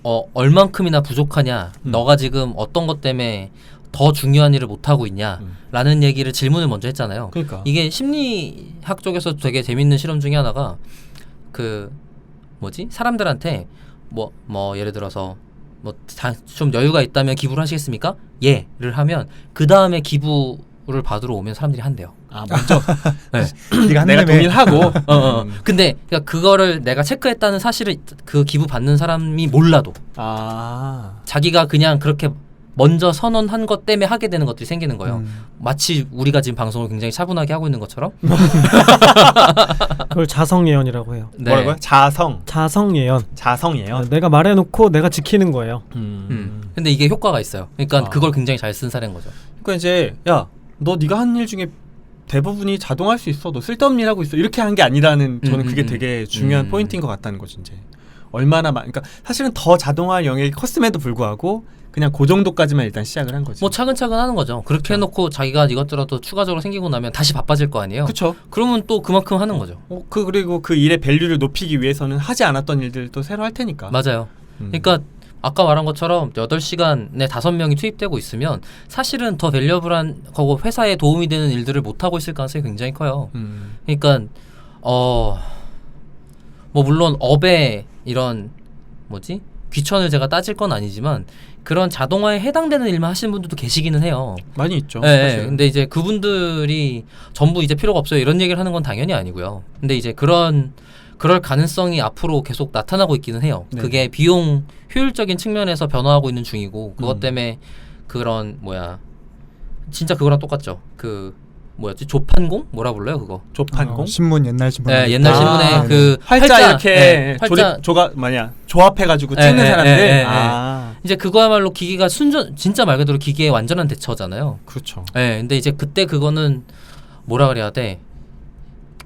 얼만큼이나 부족하냐 너가 지금 어떤 것 때문에 더 중요한 일을 못하고 있냐 라는 얘기를 질문을 먼저 했잖아요. 그러니까. 이게 심리학 쪽에서 되게 재밌는 실험 중에 하나가 사람들한테 예를 들어서 좀 여유가 있다면 기부를 하시겠습니까? 예를 하면 그 다음에 기부를 받으러 오면 사람들이 한대요. 먼저 네. 내가 동의하고. 근데 그거를 내가 체크했다는 사실을 그 기부 받는 사람이 몰라도 자기가 그냥 그렇게 먼저 선언한 것 때문에 하게 되는 것들이 생기는 거예요. 마치 우리가 지금 방송을 굉장히 차분하게 하고 있는 것처럼. 그걸 자성예언이라고 해요. 네. 뭐라고요? 자성예언. 자성예언. 내가 말해놓고 내가 지키는 거예요. 근데 이게 효과가 있어요. 그러니까 그걸 굉장히 잘 쓴 사례인 거죠. 그러니까 이제 네가 한 일 중에 대부분이 자동할 수 있어. 너 쓸데없는 일 하고 있어. 이렇게 한 게 아니라는 저는 그게 되게 중요한 포인트인 것 같다는 거지. 이제 얼마나 그러니까 사실은 더 자동화 영역이 컸음에도 불구하고 그냥 그 정도까지만 일단 시작을 한 거지. 뭐 차근차근 하는 거죠. 그렇게 그쵸. 해놓고 자기가 이것저것 추가적으로 생기고 나면 다시 바빠질 거 아니에요. 그렇죠. 그러면 또 그만큼 하는 거죠. 그리고 그 일의 밸류를 높이기 위해서는 하지 않았던 일들도 새로 할 테니까. 맞아요. 그러니까 아까 말한 것처럼 8시간에 5명이 투입되고 있으면 사실은 더 밸류어블한 거고 회사에 도움이 되는 일들을 못 하고 있을 가능성이 굉장히 커요. 그러니까 뭐 물론 업의 이런 뭐지? 귀천을 제가 따질 건 아니지만 그런 자동화에 해당되는 일만 하시는 분들도 계시기는 해요. 많이 있죠. 네, 근데 이제 그분들이 전부 이제 필요가 없어요. 이런 얘기를 하는 건 당연히 아니고요. 근데 이제 그럴 가능성이 앞으로 계속 나타나고 있기는 해요. 네. 그게 비용 효율적인 측면에서 변화하고 있는 중이고 그것 때문에 그런 진짜 그거랑 똑같죠. 그 뭐였지? 조판공? 뭐라 불러요 그거? 조판공? 신문 옛날 신문. 네, 옛날 신문에 그 활자 이렇게 네, 활자 조합해가지고 찍는 사람들. 이제 그거야말로 기계가 진짜 말 그대로 기계의 완전한 대처잖아요. 그렇죠. 네, 근데 이제 그때 그거는 뭐라 그래야 돼?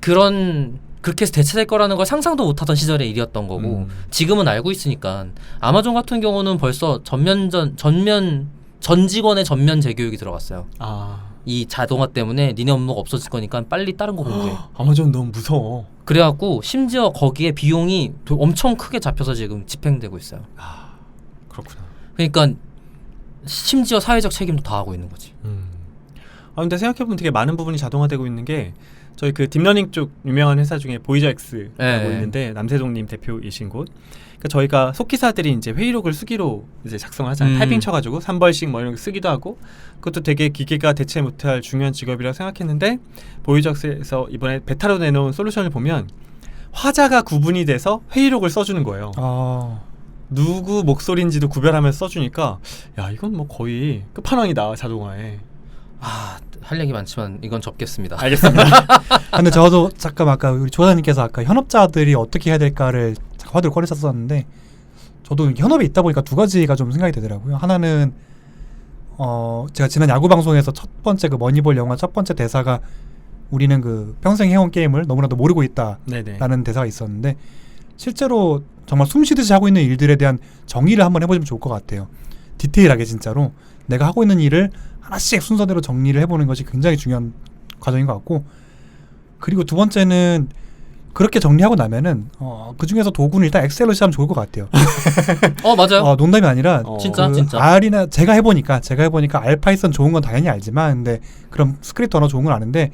그렇게 해서 대체될 거라는 걸 상상도 못하던 시절의 일이었던 거고 지금은 알고 있으니까 아마존 같은 경우는 벌써 전 직원의 전면 재교육이 들어갔어요. 이 자동화 때문에 니네 업무가 없어질 거니까 빨리 다른 거 공부해. 아마존 너무 무서워. 그래갖고 심지어 거기에 비용이 엄청 크게 잡혀서 지금 집행되고 있어요. 그렇구나. 그러니까 심지어 사회적 책임도 다 하고 있는 거지. 근데 생각해보면 되게 많은 부분이 자동화되고 있는 게 저희 그 딥러닝 쪽 유명한 회사 중에 보이저엑스라고 있는데 남세동님 대표이신 곳. 그러니까 저희가 속기사들이 이제 회의록을 수기로 이제 작성하잖아요. 타이핑 쳐가지고 3벌씩 뭐 이런 거 쓰기도 하고 그것도 되게 기계가 대체 못할 중요한 직업이라고 생각했는데 보이저엑스에서 이번에 베타로 내놓은 솔루션을 보면 화자가 구분이 돼서 회의록을 써주는 거예요. 누구 목소리인지도 구별하면서 써주니까 야 이건 뭐 거의 끝판왕이다 자동화에. 할 얘기 많지만 이건 접겠습니다. 알겠습니다. 근데 저도 잠깐 아까 우리 조사님께서 아까 현업자들이 어떻게 해야 될까를 화두를 꺼내셨었는데 저도 현업에 있다 보니까 두 가지가 좀 생각이 되더라고요. 하나는 제가 지난 야구 방송에서 첫 번째 그 머니볼 영화 첫 번째 대사가 우리는 그 평생 해온 게임을 너무나도 모르고 있다라는 대사가 있었는데 실제로 정말 숨쉬듯이 하고 있는 일들에 대한 정의를 한번 해보시면 좋을 것 같아요. 디테일하게 진짜로 내가 하고 있는 일을 하나씩 순서대로 정리를 해보는 것이 굉장히 중요한 과정인 것 같고 그리고 두 번째는 그렇게 정리하고 나면은 그 중에서 도구는 일단 엑셀로 시작하면 좋을 것 같아요. 맞아요. 농담이 아니라 진짜. R이나 제가 해보니까 알파이썬 좋은 건 당연히 알지만 근데 그럼 스크립트 언어 좋은 건 아는데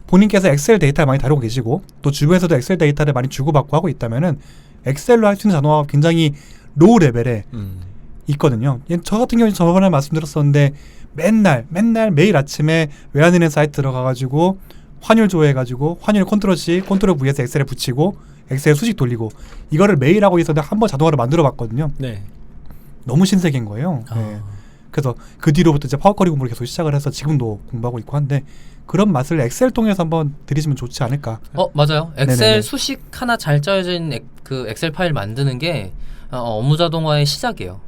본인께서 엑셀 데이터를 많이 다루고 계시고 또 주변에서도 엑셀 데이터를 많이 주고받고 하고 있다면은 엑셀로 할 수 있는 자동화가 굉장히 로우 레벨에 있거든요. 저 같은 경우는 저번에 말씀드렸었는데 맨날 매일 아침에 외환은행 사이트 들어가가지고 환율 조회해가지고 환율 컨트롤 C, 컨트롤 V에서 엑셀에 붙이고 엑셀 수식 돌리고 이거를 매일 하고 있었는데 한번 자동화로 만들어봤거든요. 네. 너무 신세계인 거예요. 네. 그래서 그 뒤로부터 이제 파워쿼리 공부를 계속 시작을 해서 지금도 공부하고 있고 한데 그런 맛을 엑셀 통해서 한번 들이시면 좋지 않을까. 맞아요. 엑셀 네네네. 수식 하나 잘 짜여져 있는 그 엑셀 파일 만드는 게 업무 자동화의 시작이에요.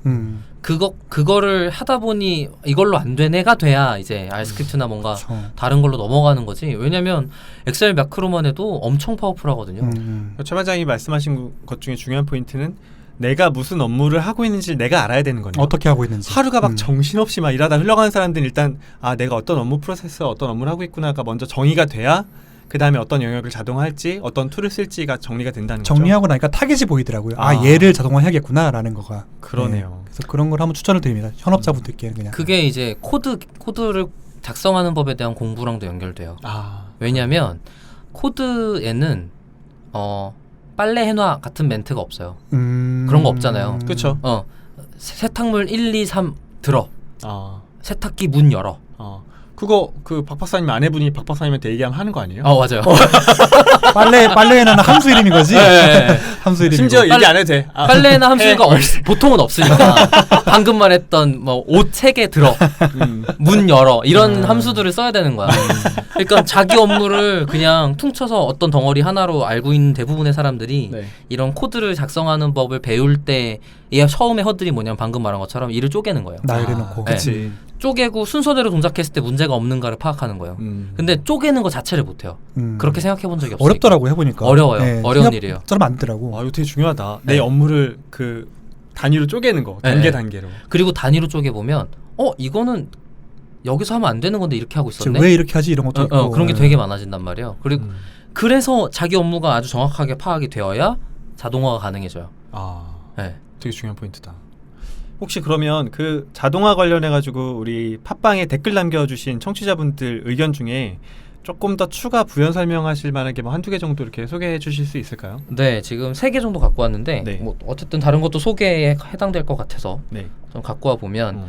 그거를 하다 보니 이걸로 안 되네가 돼야 이제 R 스크립트나 뭔가 다른 걸로 넘어가는 거지. 왜냐면 엑셀 매크로만 해도 엄청 파워풀하거든요. 최 반장이 말씀하신 것 중에 중요한 포인트는 내가 무슨 업무를 하고 있는지 내가 알아야 되는 거네요. 어떻게 하고 있는지. 하루가 막 정신없이 막 일하다 흘러가는 사람들은 일단 내가 어떤 업무 프로세스 어떤 업무를 하고 있구나가 먼저 정의가 돼야 그 다음에 어떤 영역을 자동화할지 어떤 툴을 쓸지가 정리가 된다는 거죠. 정리하고 나니까 타겟이 보이더라고요. 얘를 자동화해야겠구나라는 거가. 그러네요. 그래서 그런 걸 한번 추천을 드립니다. 현업자분들께 그냥. 그게 이제 코드를 작성하는 법에 대한 공부랑도 연결돼요. 왜냐하면 코드에는 빨래 해놔 같은 멘트가 없어요. 그런 거 없잖아요. 그렇죠. 세탁물 1, 2, 3 들어. 세탁기 문 열어. 그거 그 박 박사님 아내분이 박 박사님한테 얘기하면 하는 거 아니에요? 맞아요. 빨래에는 함수 이름인 거지. 네. 함수 이름. 심지어 얘기 안 해도 돼. 빨래나 함수가 보통은 없으니까 방금 말했던 뭐 옷 3개 들어, 문 열어 이런 함수들을 써야 되는 거야. 그러니까 자기 업무를 그냥 퉁쳐서 어떤 덩어리 하나로 알고 있는 대부분의 사람들이 이런 코드를 작성하는 법을 배울 때 처음에 허들이 뭐냐면 방금 말한 것처럼 일을 쪼개는 거예요. 나열해놓고. 그렇지. 쪼개고 순서대로 동작했을 때 문제가 없는가를 파악하는 거예요. 근데 쪼개는 거 자체를 못해요. 그렇게 생각해 본 적이 없어요. 어렵더라고 해보니까. 어려워요. 어려운 일이에요. 저럼 안 되더라고. 이거 되게 중요하다. 내 업무를 단위로 쪼개는 거 네. 단계로. 그리고 단위로 쪼개 보면 이거는 여기서 하면 안 되는 건데 이렇게 하고 있었네. 왜 이렇게 하지 이런 것도 있고. 그런 게 되게 많아진단 말이에요. 그리고 그래서 자기 업무가 아주 정확하게 파악이 되어야 자동화가 가능해져요. 네. 되게 중요한 포인트다. 혹시 그러면 그 자동화 관련해 가지고 우리 팟빵에 댓글 남겨주신 청취자분들 의견 중에 조금 더 추가 부연 설명하실 만한 게 뭐 한두 개 정도 이렇게 소개해 주실 수 있을까요? 네, 지금 3개 정도 갖고 왔는데 네. 뭐 어쨌든 다른 것도 소개에 해당될 것 같아서 네. 좀 갖고 와 보면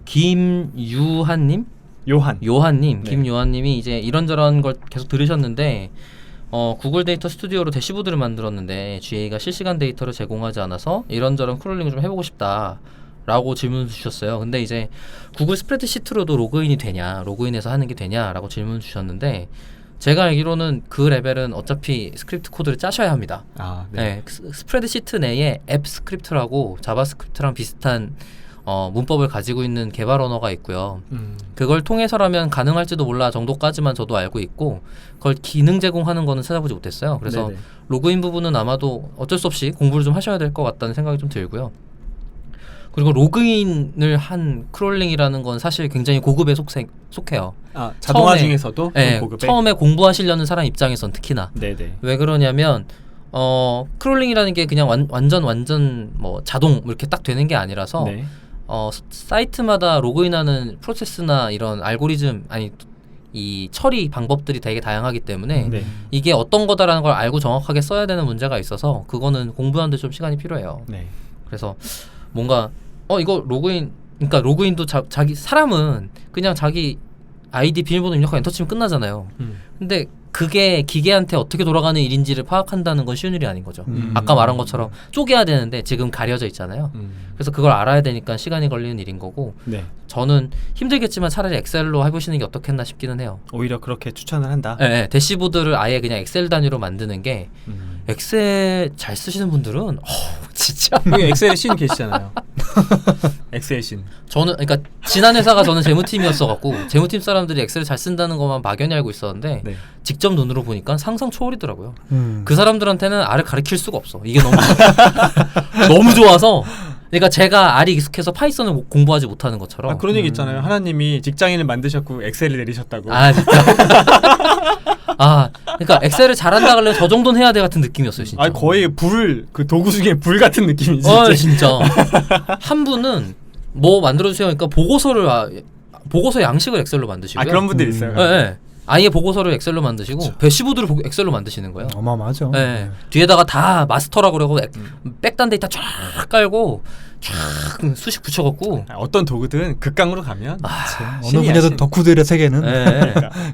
김유한님, 요한님, 네. 김요한님이 이제 이런저런 걸 계속 들으셨는데 구글 데이터 스튜디오로 대시보드를 만들었는데 GA가 실시간 데이터를 제공하지 않아서 이런저런 크롤링을 좀 해보고 싶다라고 질문을 주셨어요. 근데 이제 구글 스프레드시트로도 로그인이 되냐, 로그인해서 하는 게 되냐라고 질문을 주셨는데 제가 알기로는 그 레벨은 어차피 스크립트 코드를 짜셔야 합니다. 네, 스프레드시트 내에 앱 스크립트라고 자바스크립트랑 비슷한 문법을 가지고 있는 개발 언어가 있고요. 그걸 통해서라면 가능할지도 몰라 정도까지만 저도 알고 있고 그걸 기능 제공하는 거는 찾아보지 못했어요. 그래서 네네. 로그인 부분은 아마도 어쩔 수 없이 공부를 좀 하셔야 될 것 같다는 생각이 좀 들고요. 그리고 로그인을 한 크롤링이라는 건 사실 굉장히 고급에 속해요. 자동화 처음에, 중에서도 네, 고급에? 처음에 공부하시려는 사람 입장에선 특히나. 네네. 왜 그러냐면 크롤링이라는 게 그냥 완전 뭐 자동 뭐 이렇게 딱 되는 게 아니라서 네. 사이트마다 로그인하는 프로세스나 이런 알고리즘 이 처리 방법들이 되게 다양하기 때문에 네. 이게 어떤 거다라는 걸 알고 정확하게 써야 되는 문제가 있어서 그거는 공부하는데 좀 시간이 필요해요. 네. 그래서 뭔가 이거 그러니까 로그인도 자기 사람은 그냥 자기 아이디 비밀번호 입력하고 엔터 치면 끝나잖아요. 근데 그게 기계한테 어떻게 돌아가는 일인지를 파악한다는 건 쉬운 일이 아닌 거죠. 아까 말한 것처럼 쪼개야 되는데 지금 가려져 있잖아요. 그래서 그걸 알아야 되니까 시간이 걸리는 일인 거고 네. 저는 힘들겠지만 차라리 엑셀로 해보시는 게 어떻겠나 싶기는 해요. 오히려 그렇게 추천을 한다. 네, 대시보드를 아예 그냥 엑셀 단위로 만드는 게 엑셀 잘 쓰시는 분들은 진짜 여기 엑셀의 신 계시잖아요. 엑셀 신. 저는 그러니까 지난 회사가 저는 재무팀이었어갖고 재무팀 사람들이 엑셀을 잘 쓴다는 것만 막연히 알고 있었는데 네. 직접 눈으로 보니까 상상 초월이더라고요. 그 사람들한테는 R을 가르칠 수가 없어. 이게 너무 너무 좋아서. 그러니까 제가 R이 익숙해서 파이썬을 공부하지 못하는 것처럼. 그런 얘기 있잖아요. 하나님이 직장인을 만드셨고 엑셀을 내리셨다고. 진짜. 그러니까 엑셀을 잘한다 그러면 저 정도는 해야 돼 같은 느낌이었어요, 진짜. 거의 그 도구 중에 불 같은 느낌이지. 진짜. 한 분은 뭐 만들어주세요. 그러니까 보고서 양식을 엑셀로 만드시고요. 그런 분들 있어요. 네. 아예 보고서를 엑셀로 만드시고 대시보드를 엑셀로 만드시는 거예요. 어마어마하죠. 네. 뒤에다가 다 마스터라고 그러고 백단 데이터 쫙 깔고 쫙 수식 붙여갖고 어떤 도구든 극강으로 가면 어느 분야든 덕후들의 세계는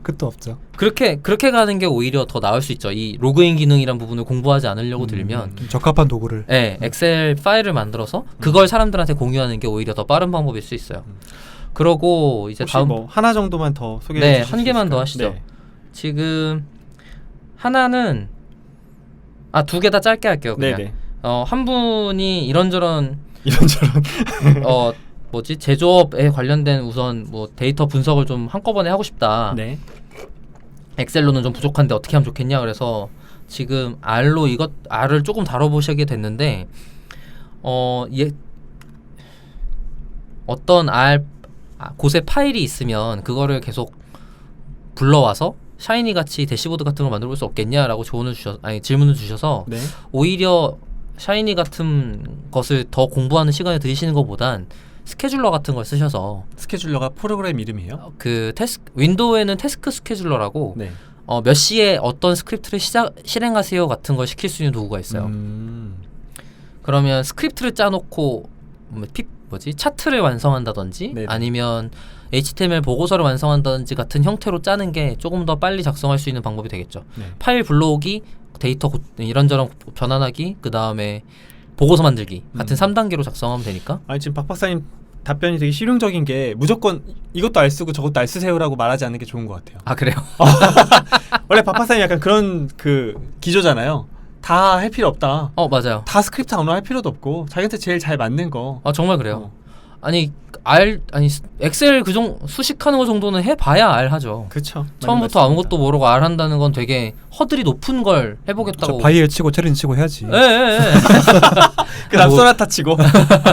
끝도 없죠. 그렇게 가는 게 오히려 더 나을 수 있죠. 이 로그인 기능이란 부분을 공부하지 않으려고 들면 적합한 도구를 엑셀 파일을 만들어서 그걸 사람들한테 공유하는 게 오히려 더 빠른 방법일 수 있어요. 그러고 이제 다음 뭐 하나 정도만 더 소개해 주실 수 한 개만 있을까요? 더 하시죠. 네. 지금 하나는 2개 다 짧게 할게요. 그냥. 네네. 한 분이 이런저런 이런저런 제조업에 관련된 우선 뭐 데이터 분석을 좀 한꺼번에 하고 싶다. 네. 엑셀로는 좀 부족한데 어떻게 하면 좋겠냐 그래서 지금 R을 조금 다뤄보시게 됐는데 어떤 곳에 파일이 있으면 그거를 계속 불러와서 샤이니 같이 대시보드 같은 걸 만들어 볼 수 없겠냐라고 질문을 주셔서 네. 오히려 샤이니 같은 것을 더 공부하는 시간을 들이시는 것보단 스케줄러 같은 걸 쓰셔서 스케줄러가 프로그램 이름이에요? 윈도우에는 태스크 스케줄러라고 네. 몇 시에 어떤 스크립트를 실행하세요 같은 걸 시킬 수 있는 도구가 있어요. 그러면 스크립트를 짜놓고 차트를 완성한다든지 네네. 아니면 HTML 보고서를 완성한다든지 같은 형태로 짜는 게 조금 더 빨리 작성할 수 있는 방법이 되겠죠. 네. 파일 불러오기, 데이터 이런저런 변환하기, 그 다음에 보고서 만들기 같은 3단계로 작성하면 되니까. 지금 박 박사님 답변이 되게 실용적인 게 무조건 이것도 알 쓰고 저것도 알 쓰세요라고 말하지 않는 게 좋은 것 같아요. 그래요? 원래 박 박사님 약간 그런 기조잖아요. 다 할 필요 없다. 맞아요. 다 스크립트 언어 할 필요도 없고 자기한테 제일 잘 맞는 거. 정말 그래요. 아니 엑셀 수식하는 거 정도는 해봐야 R 하죠. 그렇죠. 처음부터 아무것도 모르고 R 한다는 건 되게 허들이 높은 걸 해보겠다고. 바이엘 치고 체린 치고 해야지. 예. 그다음 소나타 치고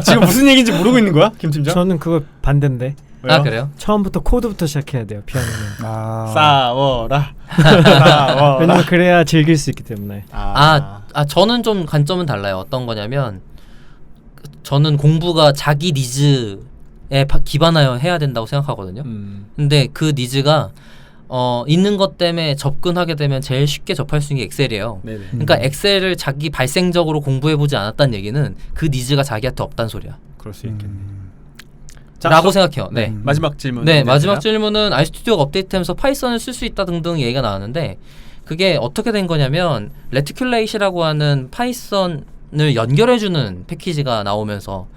지금 무슨 얘기인지 모르고 있는 거야, 김 팀장? 저는 그거 반대인데. 왜요? 아 그래요? 처음부터 코드부터 시작해야 돼요. 피아노는. 싸워라. 왜냐면 그래야 즐길 수 있기 때문에. 저는 좀 관점은 달라요. 어떤 거냐면 저는 공부가 자기 니즈에 기반하여 해야 된다고 생각하거든요. 근데 그 니즈가 있는 것 때문에 접근하게 되면 제일 쉽게 접할 수 있는 게 엑셀이에요. 네네. 그러니까 엑셀을 자기 발생적으로 공부해보지 않았다는 얘기는 그 니즈가 자기한테 없다는 소리야. 그럴 수 있겠네. 라고 생각해요. 네. 마지막 질문. 네, 마지막 질문은 RStudi오가 업데이트하면서 파이썬을 쓸 수 있다 등등 얘기가 나왔는데 그게 어떻게 된 거냐면 레티큘레이시라고 하는 파이썬을 연결해주는 패키지가 나오면서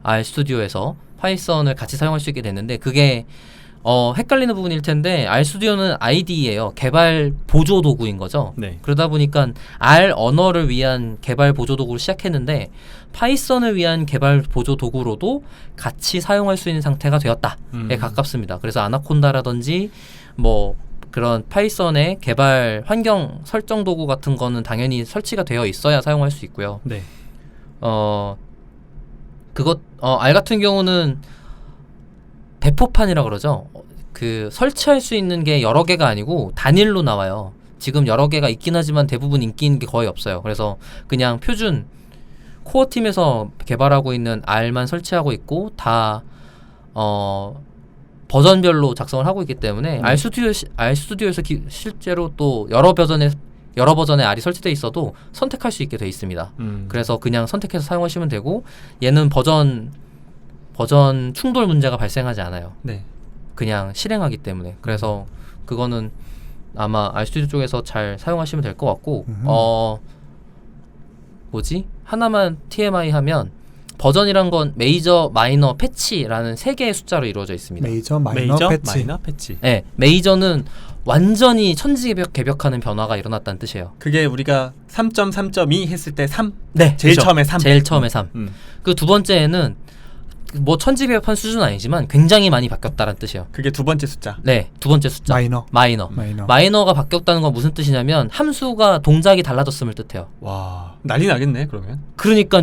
RStudio에서 파이썬을 같이 사용할 수 있게 됐는데 그게 헷갈리는 부분일 텐데 RStudio는 IDE예요. 개발 보조 도구인 거죠. 네. 그러다 보니까 R 언어를 위한 개발 보조 도구로 시작했는데 파이썬을 위한 개발 보조 도구로도 같이 사용할 수 있는 상태가 되었다에 가깝습니다. 그래서 아나콘다라든지 뭐 그런 파이썬의 개발 환경 설정 도구 같은 거는 당연히 설치가 되어 있어야 사용할 수 있고요. 네. R 같은 경우는 배포판이라 그러죠. 그 설치할 수 있는 게 여러 개가 아니고 단일로 나와요. 지금 여러 개가 있긴 하지만 대부분 인기 있는 게 거의 없어요. 그래서 그냥 표준 코어 팀에서 개발하고 있는 R만 설치하고 있고 다 버전별로 작성을 하고 있기 때문에 RStudio에서 실제로 또 여러 버전의 R이 설치되어 있어도 선택할 수 있게 돼 있습니다. 그래서 그냥 선택해서 사용하시면 되고 얘는 버전 충돌 문제가 발생하지 않아요. 네. 그냥 실행하기 때문에. 그래서 그거는 아마 RStudio 쪽에서 잘 사용하시면 될 것 같고 하나만 TMI 하면 버전이란 건 메이저, 마이너, 패치라는 3개의 숫자로 이루어져 있습니다. 메이저, 마이너, 패치. 네, 메이저는 완전히 천지개벽하는 변화가 일어났다는 뜻이에요. 그게 우리가 3.3.2 했을 때 3? 네, 제일 그렇죠. 처음에 3. 제일 처음에 3. 그 두 번째는 뭐 천지개벽한 수준은 아니지만 굉장히 많이 바뀌었다는 뜻이에요. 그게 두 번째 숫자. 네, 두 번째 숫자. 마이너가 바뀌었다는 건 무슨 뜻이냐면 함수가 동작이 달라졌음을 뜻해요. 와, 난리 나겠네 그러면. 그러니까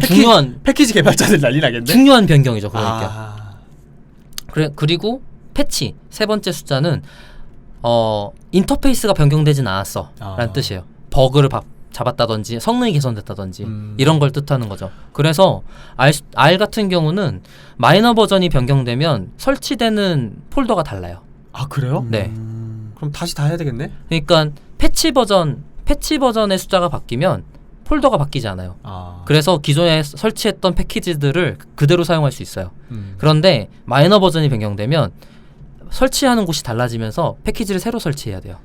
패키지 개발자들 난리 나겠네. 중요한 변경이죠. 그러니까. 그리고 패치 세 번째 숫자는 인터페이스가 변경되진 않았어 라는 뜻이에요. 버그를 잡았다든지 성능이 개선됐다든지 이런 걸 뜻하는 거죠. 그래서 R 같은 경우는 마이너 버전이 변경되면 설치되는 폴더가 달라요. 아 그래요? 네. 그럼 다시 다 해야 되겠네? 그러니까 패치 버전의 숫자가 바뀌면 폴더가 바뀌지 않아요. 그래서 기존에 설치했던 패키지들을 그대로 사용할 수 있어요. 그런데 마이너 버전이 변경되면 설치하는 곳이 달라지면서 패키지를 새로 설치해야 돼요.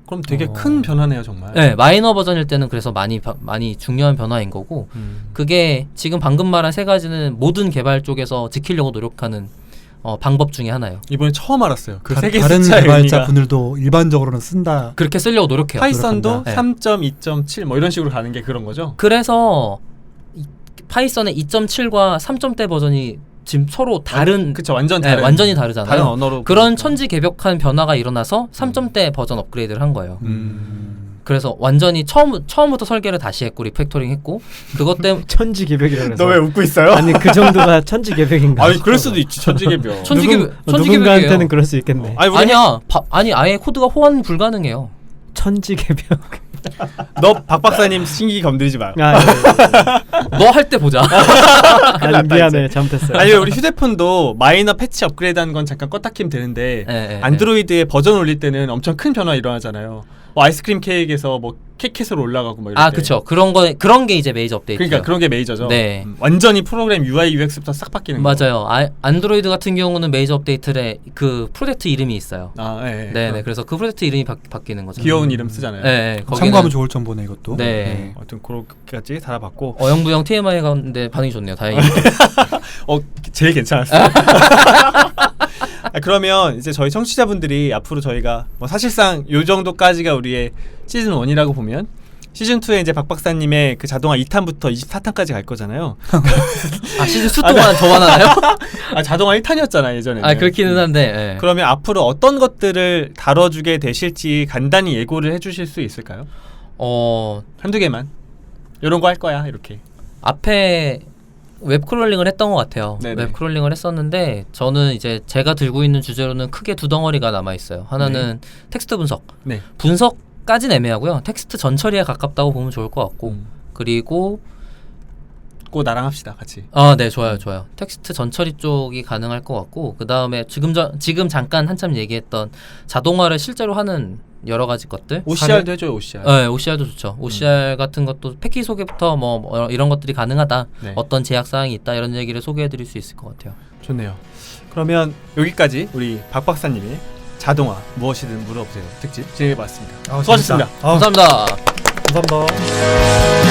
그럼 되게 큰 변화네요 정말. 네, 마이너 버전일 때는 그래서 많이 중요한 변화인 거고 그게 지금 방금 말한 세 가지는 모든 개발 쪽에서 지키려고 노력하는 방법 중에 하나예요. 이번에 처음 알았어요. 그 세 개 다른 숫자의 개발자 의미가. 분들도 일반적으로는 쓴다. 그렇게 쓰려고 노력해요. 파이썬도 네. 3.2.7 뭐 이런 식으로 가는 게 그런 거죠? 그래서 파이썬의 2.7과 3.0대 버전이 지금 서로 다른 그쵸 완전 다른 완전히 다르잖아요. 다른 언어로 그런 천지개벽한 변화가 일어나서 3.0대 버전 업그레이드를 한 거예요. 그래서 완전히 처음부터 설계를 다시 했고 리팩토링 했고 그것 때문에 천지개벽이라고 해서 너 왜 웃고 있어요? 아니 그 정도가 천지개벽인가? 아니 그럴 수도 있지 천지개벽. 누군가한테는 그럴 수 있겠네. 아니야. 아니 아예 코드가 호환 불가능해요. 천지개벽. 너 박 박사님 신기 건드리지 마요. 너 할 때 보자. 아니 미안해 잘못했어요. 아니 우리 휴대폰도 마이너 패치 업그레이드하는 건 잠깐 껐다 키면 되는데 안드로이드에 버전 올릴 때는 엄청 큰 변화 일어나잖아요. 아이스크림 케이크에서 뭐 케이크로 올라가고 뭐 이럴 때. 그렇죠. 그런 게 이제 메이저 업데이트. 그러니까 그런 게 메이저죠. 네. 완전히 프로그램 UI UX부터 싹 바뀌는 거. 맞아요. 안드로이드 같은 경우는 메이저 업데이트에 그 프로젝트 이름이 있어요. 네. 그래서 그 프로젝트 이름이 바뀌는 거죠. 귀여운 이름 쓰잖아요. 네. 참고하면 좋을 정보네 이것도. 네. 아무튼 그렇게까지 달아봤고. 어영부영 TMI 가운데 반응이 좋네요. 다행히. 제일 괜찮았어요. 그러면 이제 저희 청취자분들이 앞으로 저희가 뭐 사실상 요 정도까지가 우리의 시즌 1이라고 보면 시즌 2에 이제 박 박사님의 그 자동화 2탄부터 24탄까지 갈 거잖아요. 아 시즌 2 동안 더 많아요? 아 자동화 1탄이었잖아 예전에. 아 그렇기는 한데. 네. 그러면 앞으로 어떤 것들을 다뤄주게 되실지 간단히 예고를 해주실 수 있을까요? 한두 개만. 이런 거 할 거야 이렇게. 앞에 웹크롤링을 했던 것 같아요. 네네. 웹크롤링을 했었는데 저는 이제 제가 들고 있는 주제로는 크게 두 덩어리가 남아 있어요. 하나는 텍스트 분석. 네. 분석까지는 애매하고요. 텍스트 전처리에 가깝다고 보면 좋을 것 같고 그리고 꼭 나랑 합시다 같이. 네 좋아요. 텍스트 전처리 쪽이 가능할 것 같고 그 다음에 지금 잠깐 한참 얘기했던 자동화를 실제로 하는 여러 가지 것들. OCR도 해줘요 OCR. 네, OCR도 좋죠. OCR 같은 것도 패키지 소개부터 뭐 이런 것들이 가능하다. 네. 어떤 제약 사항이 있다 이런 얘기를 소개해드릴 수 있을 것 같아요. 좋네요. 그러면 여기까지 우리 박 박사님의 자동화 무엇이든 물어보세요 특집 진행해봤습니다. 아, 수고하셨습니다. 재밌다. 감사합니다. 감사합니다.